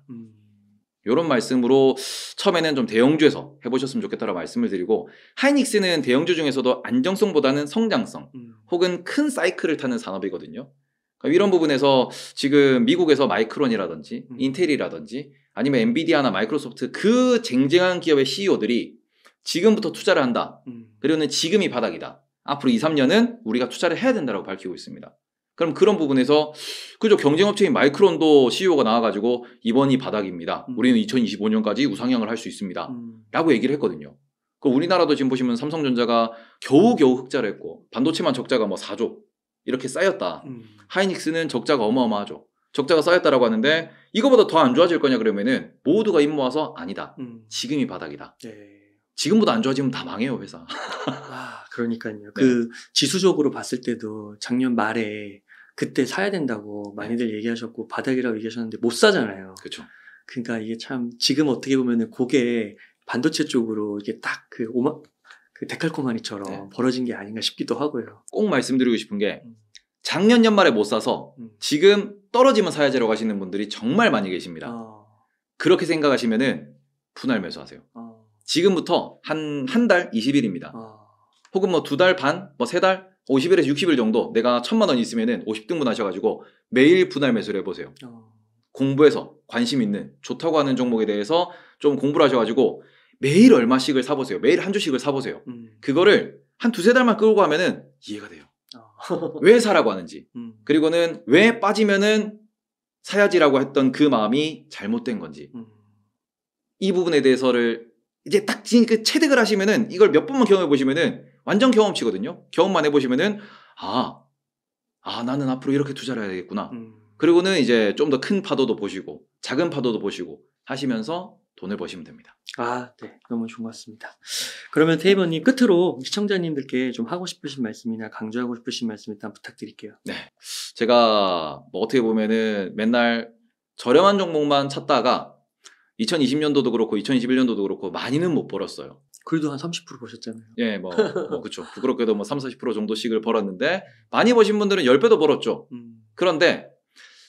이런 말씀으로 처음에는 좀 대형주에서 해보셨으면 좋겠다라고 말씀을 드리고 하이닉스는 대형주 중에서도 안정성보다는 성장성 혹은 큰 사이클을 타는 산업이거든요. 그러니까 이런 부분에서 지금 미국에서 마이크론이라든지 인텔이라든지 아니면 엔비디아나 마이크로소프트 그 쟁쟁한 기업의 CEO들이 지금부터 투자를 한다. 그리고는 지금이 바닥이다. 앞으로 2, 3년은 우리가 투자를 해야 된다고 밝히고 있습니다. 그럼 그런 부분에서 그죠 경쟁업체인 마이크론도 CEO가 나와가지고 이번이 바닥입니다. 우리는 2025년까지 우상향을 할 수 있습니다. 라고 얘기를 했거든요. 그 우리나라도 지금 보시면 삼성전자가 겨우겨우 흑자를 했고 반도체만 적자가 뭐 4조 이렇게 쌓였다. 하이닉스는 적자가 어마어마하죠. 적자가 쌓였다라고 하는데 이거보다 더 안 좋아질 거냐 그러면은 모두가 입 모아서 아니다. 지금이 바닥이다. 네. 지금보다 안 좋아지면 다 망해요 회사. 그러니까요. 네. 그 지수적으로 봤을 때도 작년 말에 그때 사야 된다고 많이들 얘기하셨고 바닥이라고 얘기하셨는데 못 사잖아요. 그렇죠. 그러니까 이게 참 지금 어떻게 보면은 그게 반도체 쪽으로 이게 딱 그 데칼코마니처럼 벌어진 게 아닌가 싶기도 하고요. 꼭 말씀드리고 싶은 게 작년 연말에 못 사서 지금 떨어지면 사야지라고 하시는 분들이 정말 많이 계십니다. 그렇게 생각하시면은 분할 매수하세요. 지금부터 한 달 20일입니다. 혹은 뭐 2달 반, 뭐 3달, 50일에서 60일 정도 내가 1,000만 원 있으면은 50등분 하셔가지고 매일 분할 매수를 해보세요. 공부해서 관심 있는 좋다고 하는 종목에 대해서 좀 공부를 하셔가지고 매일 얼마씩을 사보세요. 매일 한 주씩을 사보세요. 그거를 한 2, 3달만 끌고 가면은 이해가 돼요. 왜 사라고 하는지. 그리고는 왜 빠지면은 사야지라고 했던 그 마음이 잘못된 건지. 이 부분에 대해서를 이제 딱 그 체득을 하시면은 이걸 몇 번만 경험해 보시면은 완전 경험치거든요. 경험만 해보시면은 나는 앞으로 이렇게 투자를 해야 되겠구나. 그리고는 이제 좀 더 큰 파도도 보시고 작은 파도도 보시고 하시면서 돈을 버시면 됩니다. 네. 너무 좋은 것 같습니다. 그러면 테이버님 끝으로 시청자님들께 좀 하고 싶으신 말씀이나 강조하고 싶으신 말씀 일단 부탁드릴게요. 네. 제가 뭐 어떻게 보면은 맨날 저렴한 종목만 찾다가 2020년도도 그렇고 2021년도도 그렇고 많이는 못 벌었어요. 그래도 한 30% 보셨잖아요. 예, 그렇죠. 부끄럽게도 30-40% 정도씩을 벌었는데 많이 버신 분들은 10배도 벌었죠. 그런데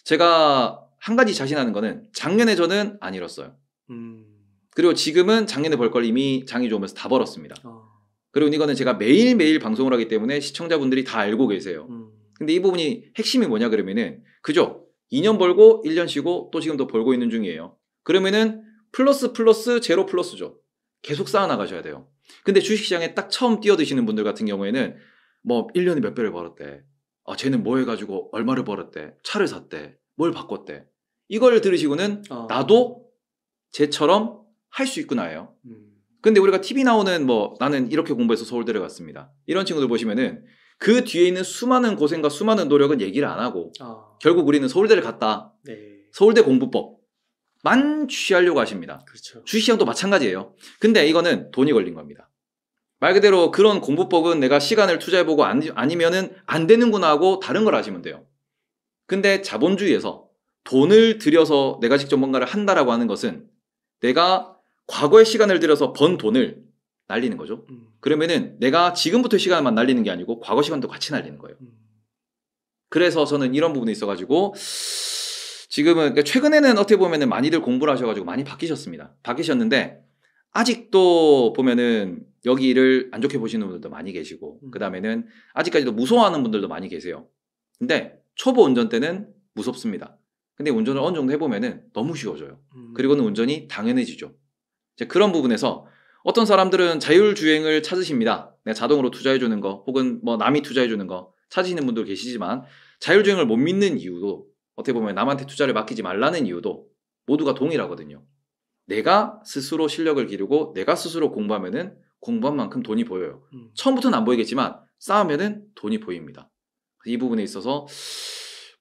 제가 한 가지 자신하는 거는 작년에 저는 안 잃었어요. 그리고 지금은 작년에 벌 걸 이미 장이 좋으면서 다 벌었습니다. 그리고 이거는 제가 매일매일 방송을 하기 때문에 시청자분들이 다 알고 계세요. 근데 이 부분이 핵심이 뭐냐 그러면은 그죠? 2년 벌고 1년 쉬고 또 지금 더 벌고 있는 중이에요. 그러면은 플러스 제로 플러스죠. 계속 쌓아나가셔야 돼요. 근데 주식시장에 딱 처음 뛰어드시는 분들 같은 경우에는 뭐 1년에 몇 배를 벌었대. 쟤는 뭐 해가지고 얼마를 벌었대. 차를 샀대. 뭘 바꿨대. 이걸 들으시고는 나도 쟤처럼 할 수 있구나예요. 근데 우리가 TV 나오는 나는 이렇게 공부해서 서울대를 갔습니다. 이런 친구들 보시면은 그 뒤에 있는 수많은 고생과 수많은 노력은 얘기를 안 하고 결국 우리는 서울대를 갔다. 네. 서울대 공부법만 취하려고 하십니다. 그렇죠. 주식시장도 마찬가지예요. 근데 이거는 돈이 걸린 겁니다. 말 그대로 그런 공부법은 내가 시간을 투자해보고 아니면은 안 되는구나 하고 다른 걸 하시면 돼요. 근데 자본주의에서 돈을 들여서 내가 직접 뭔가를 한다라고 하는 것은 내가 과거의 시간을 들여서 번 돈을 날리는 거죠. 그러면은 내가 지금부터 시간만 날리는 게 아니고 과거 시간도 같이 날리는 거예요. 그래서 저는 이런 부분에 있어가지고 지금은 그러니까 최근에는 어떻게 보면은 많이들 공부를 하셔가지고 많이 바뀌셨는데 아직도 보면은 여기를 안 좋게 보시는 분들도 많이 계시고 그 다음에는 아직까지도 무서워하는 분들도 많이 계세요. 근데 초보 운전 때는 무섭습니다. 근데 운전을 어느 정도 해보면은 너무 쉬워져요. 그리고는 운전이 당연해지죠. 그런 부분에서 어떤 사람들은 자율주행을 찾으십니다. 내가 자동으로 투자해주는 거 혹은 남이 투자해주는 거 찾으시는 분도 계시지만 자율주행을 못 믿는 이유도 어떻게 보면 남한테 투자를 맡기지 말라는 이유도 모두가 동일하거든요. 내가 스스로 실력을 기르고 내가 스스로 공부하면은 공부한 만큼 돈이 보여요. 처음부터는 안 보이겠지만 쌓으면은 돈이 보입니다. 이 부분에 있어서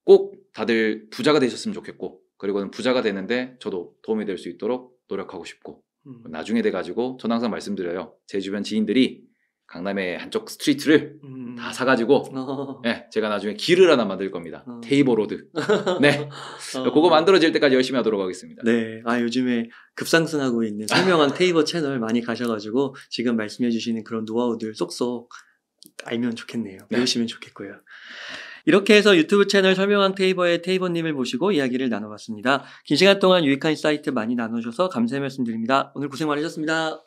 꼭 다들 부자가 되셨으면 좋겠고 그리고는 부자가 되는데 저도 도움이 될 수 있도록 노력하고 싶고 나중에 돼가지고 저는 항상 말씀드려요. 제 주변 지인들이 강남의 한쪽 스트리트를 다 사가지고 제가 나중에 길을 하나 만들 겁니다. 테이버로드. 네, 그거 만들어질 때까지 열심히 하도록 하겠습니다. 네, 요즘에 급상승하고 있는 설명한 테이버 채널 많이 가셔가지고 지금 말씀해 주시는 그런 노하우들 쏙쏙 알면 좋겠네요. 배우시면 좋겠고요. 이렇게 해서 유튜브 채널 설명한 테이버의 테이버님을 모시고 이야기를 나눠봤습니다. 긴 시간 동안 유익한 사이트 많이 나누셔서 감사의 말씀 드립니다. 오늘 고생 많으셨습니다.